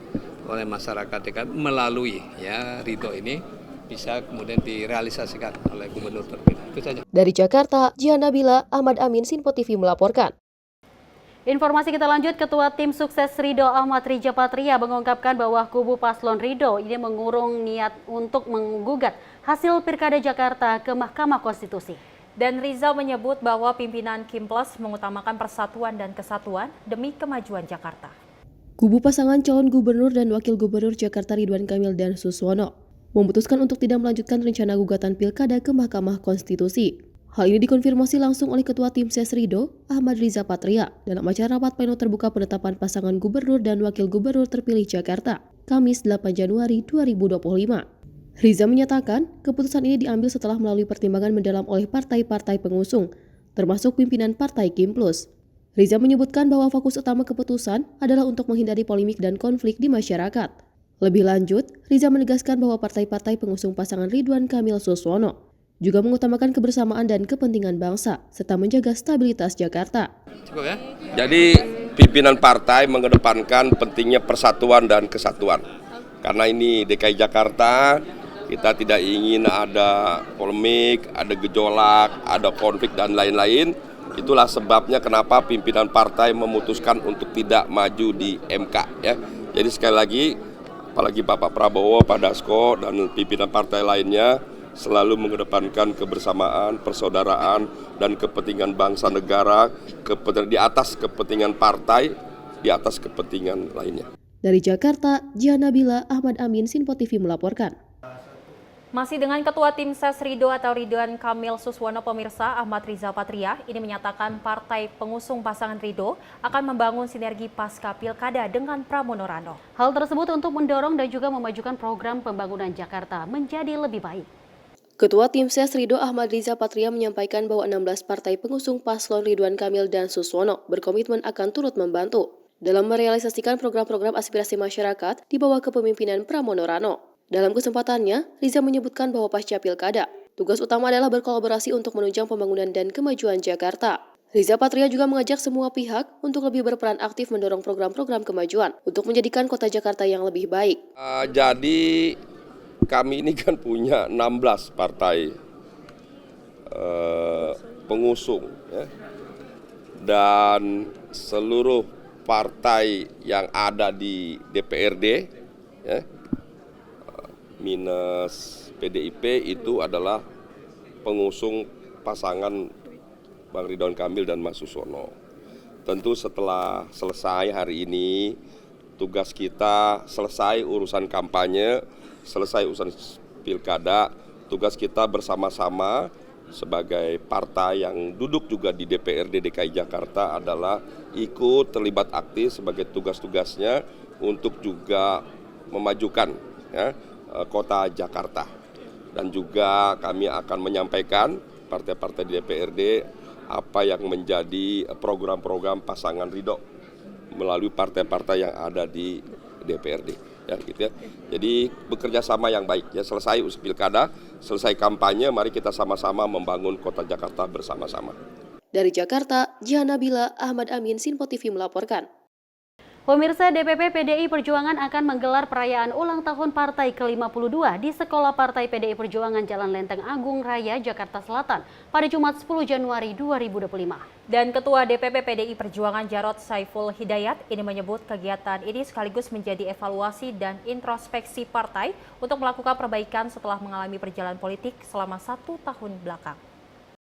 oleh masyarakat DKI melalui ya Ridho ini bisa kemudian direalisasikan oleh gubernur terpilih. Itu saja. Dari Jakarta, Jihan Nabila, Ahmad Amin, Sinpo TV melaporkan. Informasi kita lanjut, Ketua Tim Sukses Ridho Ahmad Rijapatria mengungkapkan bahwa kubu Paslon Ridho ini mengurung niat untuk menggugat hasil Pilkada Jakarta ke Mahkamah Konstitusi. Dan Rizal menyebut bahwa pimpinan Kimplos mengutamakan persatuan dan kesatuan demi kemajuan Jakarta. Kubu pasangan calon gubernur dan wakil gubernur Jakarta Ridwan Kamil dan Suswono memutuskan untuk tidak melanjutkan rencana gugatan Pilkada ke Mahkamah Konstitusi. Hal ini dikonfirmasi langsung oleh Ketua Tim Ses Ridho, Ahmad Rijapatria, dalam acara rapat pleno terbuka penetapan pasangan gubernur dan wakil gubernur terpilih Jakarta, Kamis 8 Januari 2025. Riza menyatakan keputusan ini diambil setelah melalui pertimbangan mendalam oleh partai-partai pengusung, termasuk pimpinan Partai Kimplos. Riza menyebutkan bahwa fokus utama keputusan adalah untuk menghindari polemik dan konflik di masyarakat. Lebih lanjut, Riza menegaskan bahwa partai-partai pengusung pasangan Ridwan Kamil Suswono juga mengutamakan kebersamaan dan kepentingan bangsa, serta menjaga stabilitas Jakarta. Cukup ya? Jadi pimpinan partai mengedepankan pentingnya persatuan dan kesatuan. Karena ini DKI Jakarta, kita tidak ingin ada polemik, ada gejolak, ada konflik dan lain-lain. Itulah sebabnya kenapa pimpinan partai memutuskan untuk tidak maju di MK ya. Jadi sekali lagi, apalagi Bapak Prabowo, Pak Dasko dan pimpinan partai lainnya selalu mengedepankan kebersamaan, persaudaraan dan kepentingan bangsa negara di atas kepentingan partai, di atas kepentingan lainnya. Dari Jakarta, Jihan Nabila, Ahmad Amin, Sinpo TV melaporkan. Masih dengan Ketua Tim Ses Ridho atau Ridwan Kamil Suswono, pemirsa, Ahmad Riza Patria ini menyatakan partai pengusung pasangan Ridho akan membangun sinergi pasca Pilkada dengan Pramono Rano. Hal tersebut untuk mendorong dan juga memajukan program pembangunan Jakarta menjadi lebih baik. Ketua Tim Ses Ridho Ahmad Riza Patria menyampaikan bahwa 16 partai pengusung paslon Ridwan Kamil dan Suswono berkomitmen akan turut membantu dalam merealisasikan program-program aspirasi masyarakat di bawah kepemimpinan Pramono Rano. Dalam kesempatannya, Riza menyebutkan bahwa pasca Pilkada, tugas utama adalah berkolaborasi untuk menunjang pembangunan dan kemajuan Jakarta. Riza Patria juga mengajak semua pihak untuk lebih berperan aktif mendorong program-program kemajuan untuk menjadikan kota Jakarta yang lebih baik. Jadi kami ini kan punya 16 partai pengusung, ya. Dan seluruh partai yang ada di DPRD, ya, minus PDIP itu adalah pengusung pasangan Bang Ridwan Kamil dan Mas Suswono. Tentu setelah selesai hari ini, tugas kita selesai urusan kampanye, selesai urusan pilkada, tugas kita bersama-sama sebagai partai yang duduk juga di DPRD DKI Jakarta adalah ikut terlibat aktif sebagai tugas-tugasnya untuk juga memajukan, ya, kota Jakarta. Dan juga kami akan menyampaikan partai-partai di DPRD apa yang menjadi program-program pasangan Ridho melalui partai-partai yang ada di DPRD, ya, gitu ya. Jadi bekerja sama yang baik, ya. Selesai urusan pilkada, selesai kampanye, mari kita sama-sama membangun kota Jakarta bersama-sama. Dari Jakarta, Jihan Nabila, Ahmad Amin, Sinpo TV melaporkan. Pemirsa, DPP PDI Perjuangan akan menggelar perayaan ulang tahun Partai ke-52 di Sekolah Partai PDI Perjuangan Jalan Lenteng Agung Raya, Jakarta Selatan pada Jumat 10 Januari 2025. Dan Ketua DPP PDI Perjuangan Jarod Saiful Hidayat ini menyebut kegiatan ini sekaligus menjadi evaluasi dan introspeksi partai untuk melakukan perbaikan setelah mengalami perjalanan politik selama 1 tahun belakang.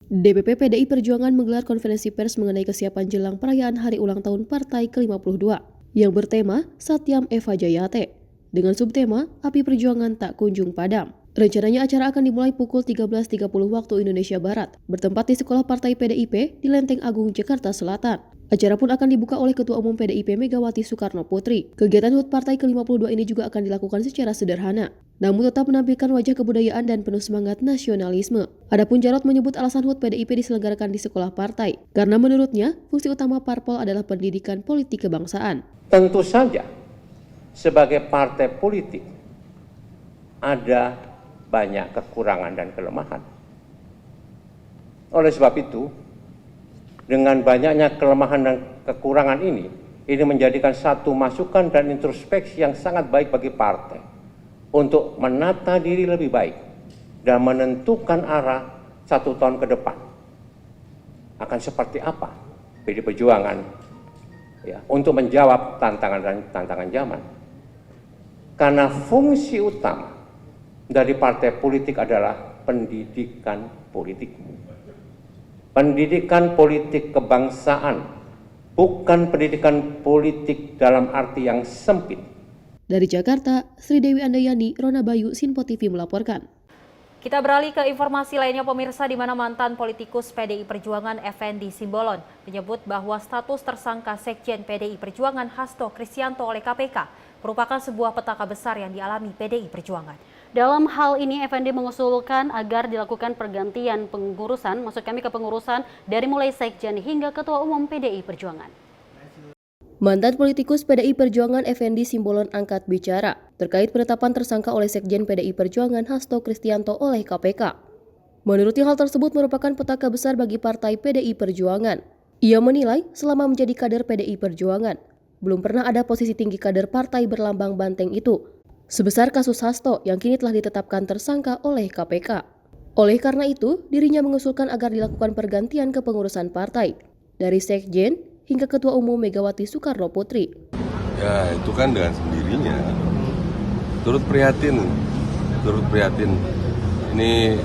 DPP PDI Perjuangan menggelar konferensi pers mengenai kesiapan jelang perayaan hari ulang tahun Partai ke-52 yang bertema Satyam Eva Jayate dengan subtema Api Perjuangan Tak Kunjung Padam. Rencananya acara akan dimulai pukul 13.30 waktu Indonesia Barat, bertempat di Sekolah Partai PDIP di Lenteng Agung, Jakarta Selatan. Acara pun akan dibuka oleh Ketua Umum PDIP Megawati Soekarno Putri. Kegiatan HUT Partai ke-52 ini juga akan dilakukan secara sederhana, namun tetap menampilkan wajah kebudayaan dan penuh semangat nasionalisme. Adapun Jarod menyebut alasan HUT PDIP diselenggarakan di sekolah partai, karena menurutnya fungsi utama parpol adalah pendidikan politik kebangsaan. Tentu saja, sebagai partai politik, ada banyak kekurangan dan kelemahan. Oleh sebab itu, dengan banyaknya kelemahan dan kekurangan ini menjadikan satu masukan dan introspeksi yang sangat baik bagi partai untuk menata diri lebih baik dan menentukan arah 1 tahun ke depan. Akan seperti apa PDI Perjuangan, ya, untuk menjawab tantangan zaman. Karena fungsi utama dari partai politik adalah pendidikan politik. Pendidikan politik kebangsaan, bukan pendidikan politik dalam arti yang sempit. Dari Jakarta, Sri Dewi Andayani, Rona Bayu, Sinpo TV melaporkan. Kita beralih ke informasi lainnya, pemirsa, di mana mantan politikus PDI Perjuangan Effendi Simbolon menyebut bahwa status tersangka Sekjen PDI Perjuangan Hasto Kristianto oleh KPK merupakan sebuah petaka besar yang dialami PDI Perjuangan. Dalam hal ini, Effendi mengusulkan agar dilakukan pergantian pengurusan, maksud kami kepengurusan dari mulai Sekjen hingga Ketua Umum PDI Perjuangan. Mantan politikus PDI Perjuangan Effendi Simbolon angkat bicara terkait penetapan tersangka oleh Sekjen PDI Perjuangan Hasto Kristianto oleh KPK. Menurutnya hal tersebut merupakan petaka besar bagi partai PDI Perjuangan. Ia menilai selama menjadi kader PDI Perjuangan, belum pernah ada posisi tinggi kader partai berlambang banteng itu sebesar kasus Hasto yang kini telah ditetapkan tersangka oleh KPK. Oleh karena itu, dirinya mengusulkan agar dilakukan pergantian kepengurusan partai dari Sekjen hingga Ketua Umum Megawati Soekarno Putri. Ya, itu kan dengan sendirinya. Turut prihatin. Ini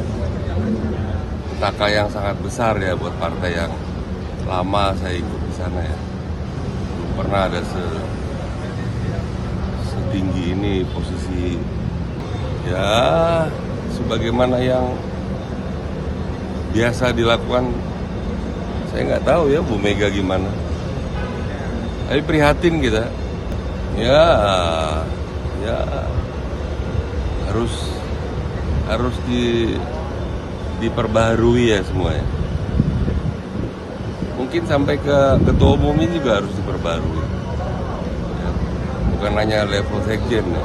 petaka yang sangat besar ya buat partai yang lama saya ikut di sana ya. Belum pernah ada setinggi ini posisi, ya sebagaimana yang biasa dilakukan, saya nggak tahu ya Bu Mega gimana. Tapi prihatin kita, ya harus diperbaharui ya semuanya. Mungkin sampai ke ketua umumnya juga harus diperbarui. Ya, bukan hanya level sekjen ya.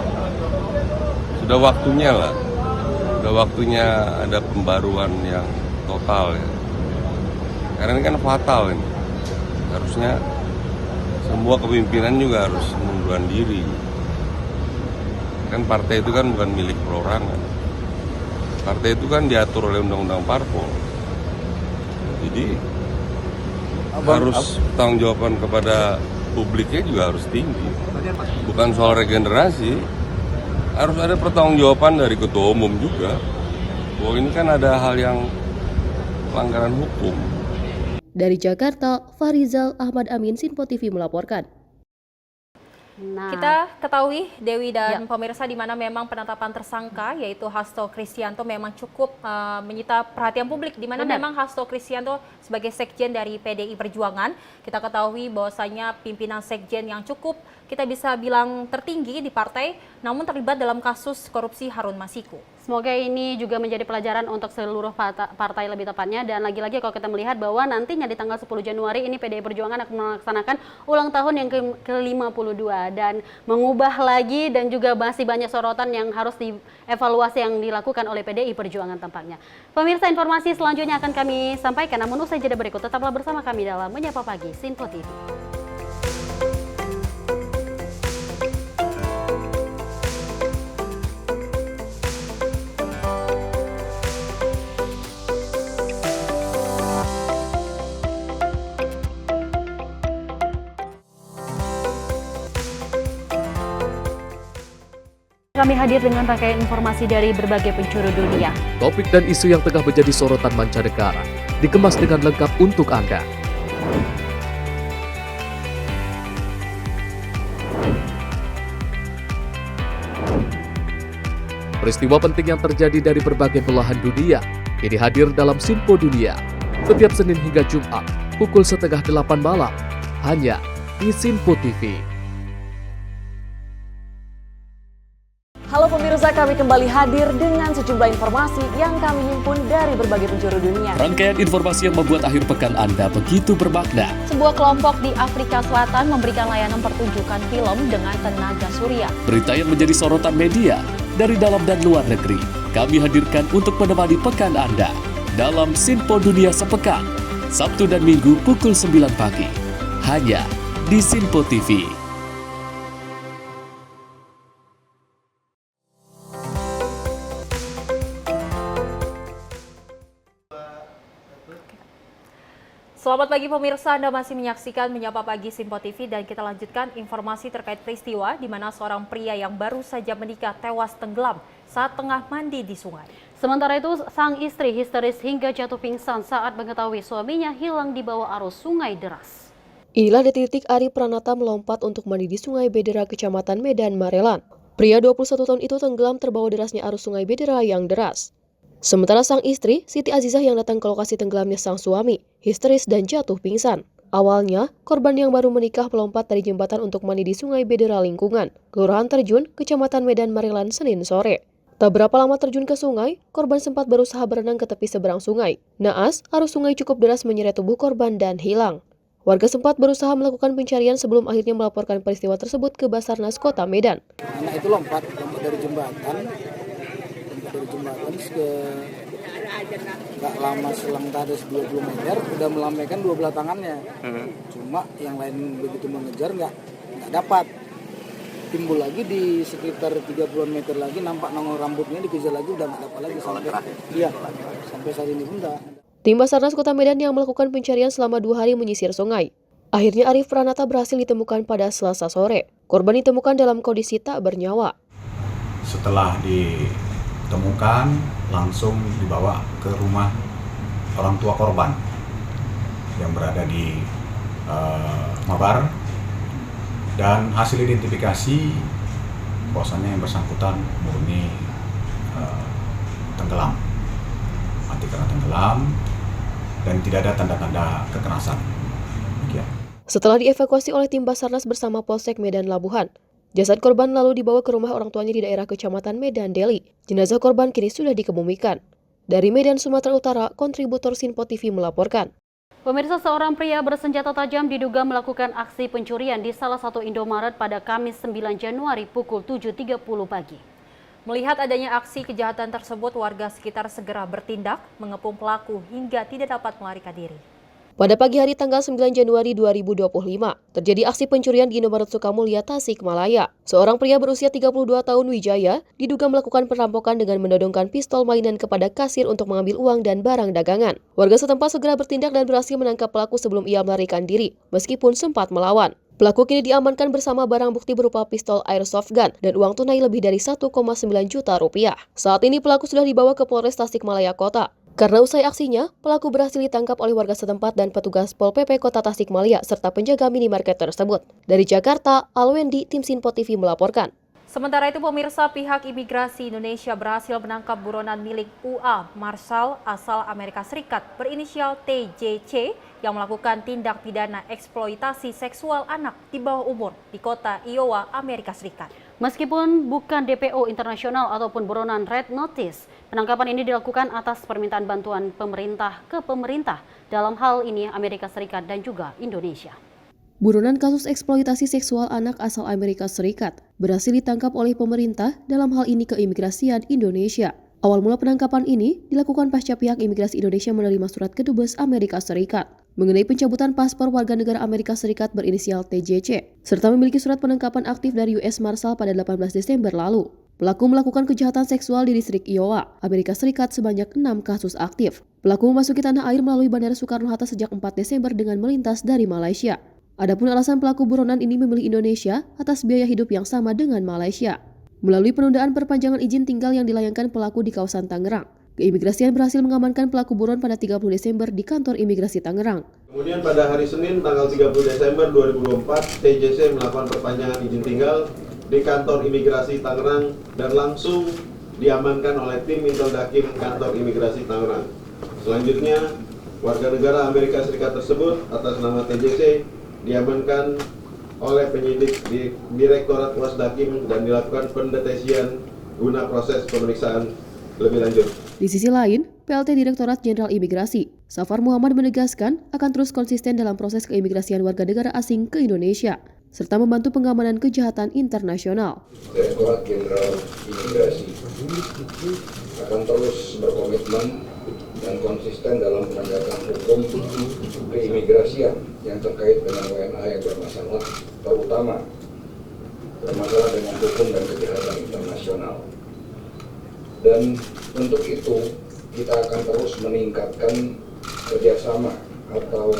Sudah waktunya lah. Sudah waktunya ada pembaruan yang total ya. Karena ini kan fatal ini. Harusnya semua kepemimpinan juga harus mengundurkan diri. Kan partai itu kan bukan milik perorangan. Partai itu kan diatur oleh undang-undang parpol. Jadi harus pertanggungjawaban kepada publiknya juga harus tinggi. Bukan soal regenerasi, harus ada pertanggungjawaban dari ketua umum juga. Bahwa ini kan ada hal yang pelanggaran hukum. Dari Jakarta, Farizal Ahmad Amin, Sinpo TV melaporkan. Nah, Kita ketahui Dewi dan pemirsa di mana memang penetapan tersangka yaitu Hasto Kristianto memang cukup menyita perhatian publik, di mana memang Hasto Kristianto sebagai sekjen dari PDI Perjuangan, kita ketahui bahwasanya pimpinan sekjen yang cukup kita bisa bilang tertinggi di partai, namun terlibat dalam kasus korupsi Harun Masiku. semoga ini juga menjadi pelajaran untuk seluruh partai lebih tepatnya, dan lagi-lagi kalau kita melihat bahwa nantinya di tanggal 10 Januari ini PDI Perjuangan akan melaksanakan ulang tahun yang ke-52 dan mengubah lagi, dan juga masih banyak sorotan yang harus dievaluasi yang dilakukan oleh PDI Perjuangan tampaknya. Pemirsa, informasi selanjutnya akan kami sampaikan, namun usai jeda berikut tetaplah bersama kami dalam Menyapa Pagi Sinpo TV. Kami hadir dengan rangkaian informasi dari berbagai penjuru dunia. Topik dan isu yang tengah menjadi sorotan mancanegara dikemas dengan lengkap untuk Anda. Peristiwa penting yang terjadi dari berbagai belahan dunia ini hadir dalam Sinpo Dunia setiap Senin hingga Jumat pukul 7:30 malam hanya di Sinpo TV. Halo pemirsa, kami kembali hadir dengan sejumlah informasi yang kami himpun dari berbagai penjuru dunia. Rangkaian informasi yang membuat akhir pekan Anda begitu bermakna. Sebuah kelompok di Afrika Selatan memberikan layanan pertunjukan film dengan tenaga surya. Berita yang menjadi sorotan media dari dalam dan luar negeri kami hadirkan untuk menemani pekan Anda dalam Sinpo Dunia Sepekan, Sabtu dan Minggu pukul 9 pagi, hanya di Sinpo TV. Selamat pagi pemirsa, Anda masih menyaksikan Menyapa Pagi Sinpo TV dan kita lanjutkan informasi terkait peristiwa di mana seorang pria yang baru saja menikah tewas tenggelam saat tengah mandi di sungai. Sementara itu, sang istri histeris hingga jatuh pingsan saat mengetahui suaminya hilang di bawah arus sungai deras. Inilah detik-detik Ari Pranata melompat untuk mandi di Sungai Bedera, Kecamatan Medan, Marelan. Pria 21 tahun itu tenggelam terbawa derasnya arus Sungai Bedera yang deras. Sementara sang istri, Siti Azizah yang datang ke lokasi tenggelamnya sang suami, histeris dan jatuh pingsan. Awalnya, korban yang baru menikah melompat dari jembatan untuk mandi di Sungai Bedera Lingkungan, Kelurahan Terjun, Kecamatan Medan, Marelan, Senin sore. Tak berapa lama terjun ke sungai, korban sempat berusaha berenang ke tepi seberang sungai. Naas, arus sungai cukup deras menyeret tubuh korban dan hilang. Warga sempat berusaha melakukan pencarian sebelum akhirnya melaporkan peristiwa tersebut ke Basarnas Kota Medan. Anak itu lompat dari jembatan ke nggak lama selang tadi 20 meter udah melambaikan dua belah tangannya. Cuma yang lain begitu mengejar nggak dapat. Timbul lagi di sekitar 30 meter lagi nampak nongol rambutnya, dikejar lagi udah nggak dapat lagi sampai saat ini pun enggak. Tim Basarnas Kota Medan yang melakukan pencarian selama 2 hari menyisir sungai. Akhirnya Arif Pranata berhasil ditemukan pada Selasa sore. Korban ditemukan dalam kondisi tak bernyawa. Setelah ditemukan, langsung dibawa ke rumah orang tua korban yang berada di Mabar, dan hasil identifikasi bahwasannya yang bersangkutan murni tenggelam, mati karena tenggelam, dan tidak ada tanda-tanda kekerasan. Demikian. Setelah dievakuasi oleh tim Basarnas bersama Polsek Medan Labuhan, jasad korban lalu dibawa ke rumah orang tuanya di daerah Kecamatan Medan Deli. Jenazah korban kini sudah dikebumikan. Dari Medan, Sumatera Utara, kontributor Sinpo TV melaporkan. Pemirsa, seorang pria bersenjata tajam diduga melakukan aksi pencurian di salah satu Indomaret pada Kamis 9 Januari pukul 7.30 pagi. Melihat adanya aksi kejahatan tersebut, warga sekitar segera bertindak, mengepung pelaku hingga tidak dapat melarikan diri. Pada pagi hari tanggal 9 Januari 2025, terjadi aksi pencurian di Indomaret Sukamulya, Tasikmalaya. Seorang pria berusia 32 tahun Wijaya diduga melakukan perampokan dengan menodongkan pistol mainan kepada kasir untuk mengambil uang dan barang dagangan. Warga setempat segera bertindak dan berhasil menangkap pelaku sebelum ia melarikan diri, meskipun sempat melawan. Pelaku kini diamankan bersama barang bukti berupa pistol airsoft gun dan uang tunai lebih dari 1,9 juta rupiah. Saat ini pelaku sudah dibawa ke Polres Tasikmalaya Kota. Karena usai aksinya, pelaku berhasil ditangkap oleh warga setempat dan petugas Pol PP Kota Tasikmalaya serta penjaga minimarket tersebut. Dari Jakarta, Alwendi, tim Sinpo TV melaporkan. Sementara itu, pemirsa, pihak imigrasi Indonesia berhasil menangkap buronan milik UA Marshall asal Amerika Serikat berinisial TJC yang melakukan tindak pidana eksploitasi seksual anak di bawah umur di kota Iowa, Amerika Serikat. Meskipun bukan DPO internasional ataupun buronan Red Notice, penangkapan ini dilakukan atas permintaan bantuan pemerintah ke pemerintah, dalam hal ini Amerika Serikat dan juga Indonesia. Buronan kasus eksploitasi seksual anak asal Amerika Serikat berhasil ditangkap oleh pemerintah, dalam hal ini keimigrasian Indonesia. Awal mula penangkapan ini dilakukan pasca pihak imigrasi Indonesia menerima surat kedubes Amerika Serikat mengenai pencabutan paspor warga negara Amerika Serikat berinisial TJC, serta memiliki surat penangkapan aktif dari US Marshal pada 18 Desember lalu. Pelaku melakukan kejahatan seksual di distrik Iowa, Amerika Serikat sebanyak 6 kasus aktif. Pelaku memasuki tanah air melalui Bandara Soekarno-Hatta sejak 4 Desember dengan melintas dari Malaysia. Adapun alasan pelaku buronan ini memilih Indonesia atas biaya hidup yang sama dengan Malaysia. Melalui penundaan perpanjangan izin tinggal yang dilayangkan pelaku di kawasan Tangerang, keimigrasian berhasil mengamankan pelaku buron pada 30 Desember di kantor imigrasi Tangerang. Kemudian pada hari Senin tanggal 30 Desember 2024, TJC melakukan perpanjangan izin tinggal di kantor imigrasi Tangerang dan langsung diamankan oleh tim Intel Dakim kantor imigrasi Tangerang. Selanjutnya, warga negara Amerika Serikat tersebut atas nama TJC diamankan oleh penyidik di Direktorat Wasdakim dan dilakukan pendeteksian guna proses pemeriksaan lebih lanjut. Di sisi lain, PLT Direktorat Jenderal Imigrasi, Safar Muhammad menegaskan akan terus konsisten dalam proses keimigrasian warga negara asing ke Indonesia, serta membantu pengamanan kejahatan internasional. Direktorat Jenderal Imigrasi akan terus berkomitmen dan konsisten dalam penegakan hukum keimigrasian yang terkait dengan WNA yang bermasalah, terutama bermasalah dengan hukum dan kejahatan internasional. Dan untuk itu kita akan terus meningkatkan kerjasama atau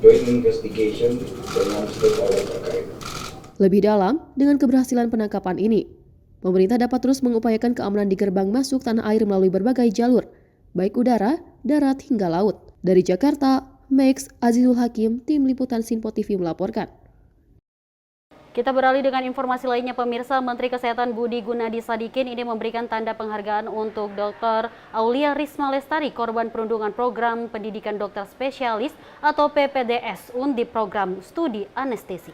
joint investigation dengan stakeholder terkait. Lebih dalam, dengan keberhasilan penangkapan ini, pemerintah dapat terus mengupayakan keamanan di gerbang masuk tanah air melalui berbagai jalur, baik udara, darat, hingga laut. Dari Jakarta, Max Azizul Hakim, tim liputan Sinpo TV melaporkan. Kita beralih dengan informasi lainnya, pemirsa. Menteri Kesehatan Budi Gunadi Sadikin ini memberikan tanda penghargaan untuk Dr. Aulia Risma Lestari, korban perundungan program pendidikan dokter spesialis atau PPDS Undip program studi anestesi.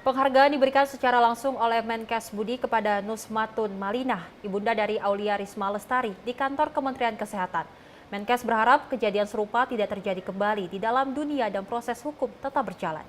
Penghargaan diberikan secara langsung oleh Menkes Budi kepada Nusmatun Malinah, ibunda dari Aulia Risma Lestari, di kantor Kementerian Kesehatan. Menkes berharap kejadian serupa tidak terjadi kembali di dalam dunia dan proses hukum tetap berjalan.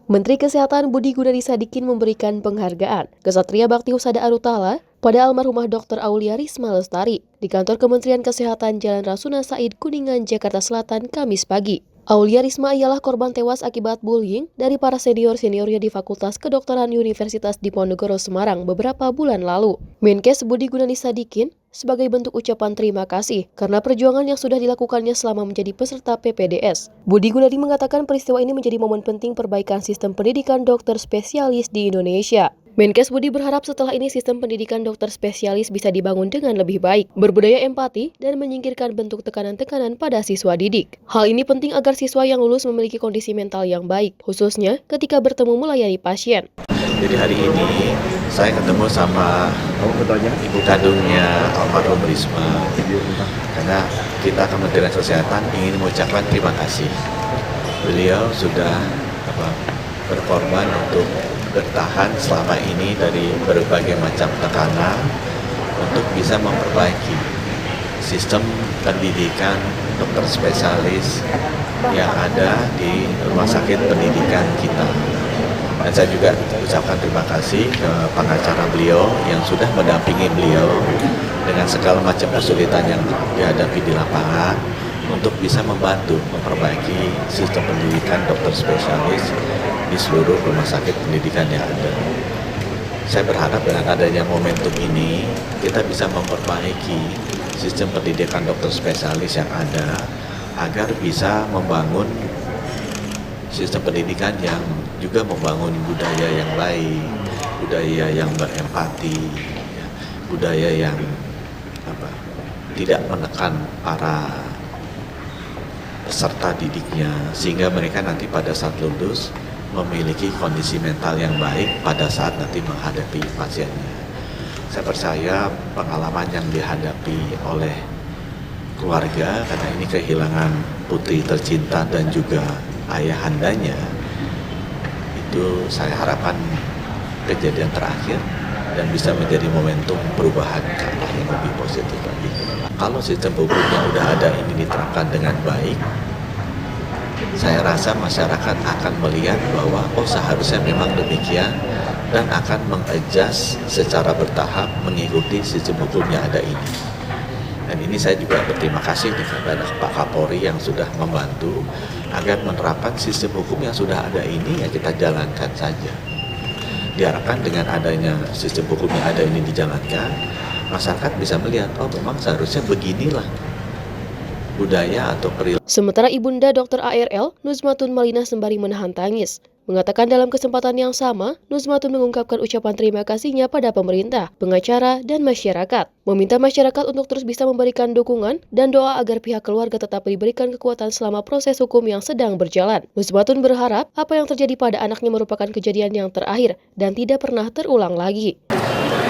Menteri Kesehatan Budi Gunadi Sadikin memberikan penghargaan ke Satria Bakti Husada Arutala pada almarhumah Dr. Aulia Risma Lestari di kantor Kementerian Kesehatan Jalan Rasuna Said, Kuningan, Jakarta Selatan, Kamis pagi. Aulia Risma ialah korban tewas akibat bullying dari para senior-seniornya di Fakultas Kedokteran Universitas Diponegoro, Semarang beberapa bulan lalu. Menkes Budi Gunadi Sadikin sebagai bentuk ucapan terima kasih karena perjuangan yang sudah dilakukannya selama menjadi peserta PPDS. Budi Gunadi mengatakan peristiwa ini menjadi momen penting perbaikan sistem pendidikan dokter spesialis di Indonesia. Menkes Budi berharap setelah ini sistem pendidikan dokter spesialis bisa dibangun dengan lebih baik, berbudaya empati, dan menyingkirkan bentuk tekanan-tekanan pada siswa didik. Hal ini penting agar siswa yang lulus memiliki kondisi mental yang baik, khususnya ketika bertemu melayani pasien. Jadi hari ini saya ketemu sama ibu kandungnya almarhum Risma, karena kita Kementerian Kesehatan ingin mengucapkan terima kasih. Beliau sudah berkorban untuk bertahan selama ini dari berbagai macam tekanan untuk bisa memperbaiki sistem pendidikan dokter spesialis yang ada di rumah sakit pendidikan kita. Dan saya juga ucapkan terima kasih ke pengacara beliau yang sudah mendampingi beliau dengan segala macam kesulitan yang dihadapi di lapangan untuk bisa membantu memperbaiki sistem pendidikan dokter spesialis di seluruh rumah sakit pendidikan yang ada. Saya berharap dengan adanya momentum ini kita bisa memperbaiki sistem pendidikan dokter spesialis yang ada agar bisa membangun sistem pendidikan yang juga membangun budaya yang baik, budaya yang berempati, budaya yang tidak menekan para peserta didiknya, sehingga mereka nanti pada saat lulus memiliki kondisi mental yang baik pada saat nanti menghadapi pasiennya. Saya percaya pengalaman yang dihadapi oleh keluarga, karena ini kehilangan putri tercinta dan juga ayahandanya, itu saya harapkan kejadian terakhir dan bisa menjadi momentum perubahan ke arah yang lebih positif lagi. Kalau sistem hukumnya udah ada ini diterapkan dengan baik, saya rasa masyarakat akan melihat bahwa seharusnya memang demikian dan akan mengadjust secara bertahap mengikuti sistem hukum yang ada ini. Dan ini saya juga berterima kasih kepada Pak Kapolri yang sudah membantu agar menerapkan sistem hukum yang sudah ada ini, ya kita jalankan saja. Diharapkan dengan adanya sistem hukum yang ada ini dijalankan, masyarakat bisa melihat, memang seharusnya beginilah budaya atau perilaku. Sementara Ibunda Dr. ARL, Nuzmatun Malina sembari menahan tangis. Mengatakan dalam kesempatan yang sama, Nuzmatun mengungkapkan ucapan terima kasihnya pada pemerintah, pengacara, dan masyarakat. Meminta masyarakat untuk terus bisa memberikan dukungan dan doa agar pihak keluarga tetap diberikan kekuatan selama proses hukum yang sedang berjalan. Nuzmatun berharap apa yang terjadi pada anaknya merupakan kejadian yang terakhir dan tidak pernah terulang lagi.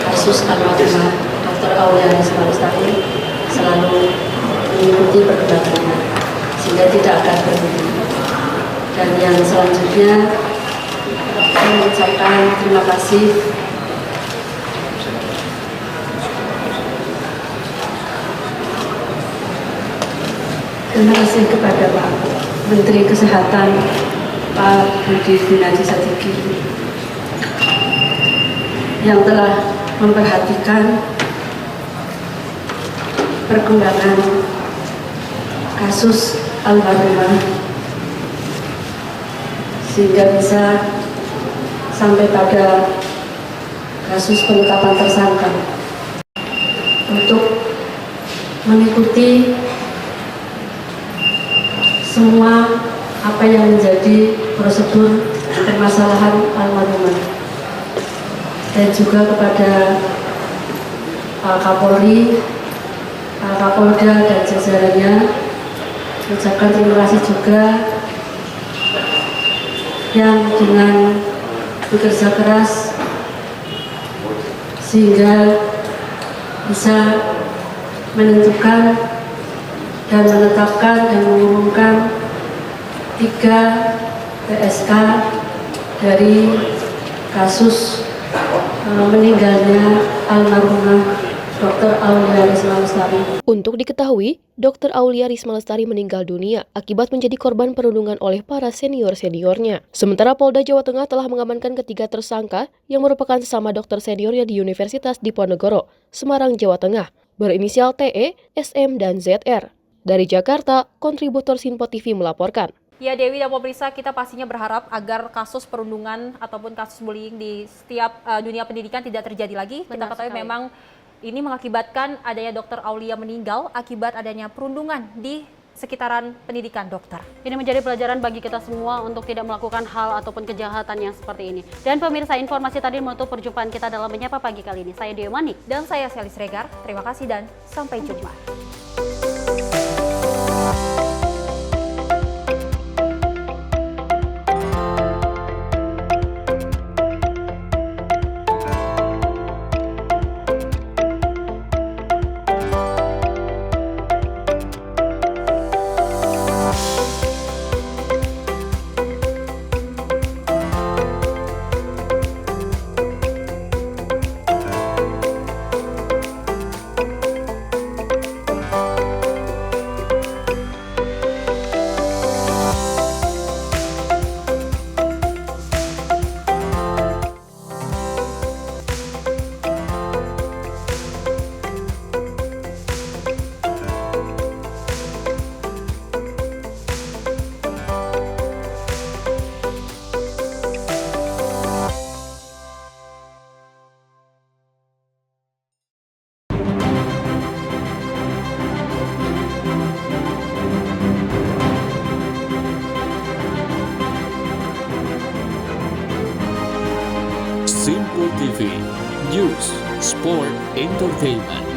Kasus almarhumah Dr. Aulia Risma Lestari selalu mengikuti perkembangannya sehingga tidak akan berhenti. Dan yang selanjutnya saya mengucapkan terima kasih kepada Pak Menteri Kesehatan Pak Budi Gunadi Sadikin yang telah memperhatikan perkembangan kasus almarhumah sehingga bisa sampai pada kasus penetapan tersangka. Untuk mengikuti semua apa yang menjadi prosedur permasalahan almarhumah, dan juga kepada Pak Kapolri, Pak Kapolda dan jajarannya mengucapkan terima kasih juga yang dengan bekerja keras sehingga bisa menentukan dan menetapkan dan mengumumkan 3 PSK dari kasus meninggalnya almarhumah Dr. Aulia Risma Lestari. Untuk diketahui, Dr. Aulia Risma Lestari meninggal dunia akibat menjadi korban perundungan oleh para senior-seniornya. Sementara Polda Jawa Tengah telah mengamankan ketiga tersangka yang merupakan sesama dokter seniornya di Universitas Diponegoro, Semarang, Jawa Tengah, berinisial TE, SM, dan ZR. Dari Jakarta, kontributor Sinpo TV melaporkan. Ya Dewi dan pemirsa, kita pastinya berharap agar kasus perundungan ataupun kasus bullying di setiap dunia pendidikan tidak terjadi lagi. Kita ketahui memang ini mengakibatkan adanya Dr. Aulia meninggal akibat adanya perundungan di sekitaran pendidikan dokter. Ini menjadi pelajaran bagi kita semua untuk tidak melakukan hal ataupun kejahatan yang seperti ini. Dan pemirsa, informasi tadi menutup perjumpaan kita dalam Menyapa Pagi kali ini. Saya Dewi Manik. Dan saya Selis Regar. Terima kasih dan sampai jumpa. Simpo TV, News, Sport, Entertainment.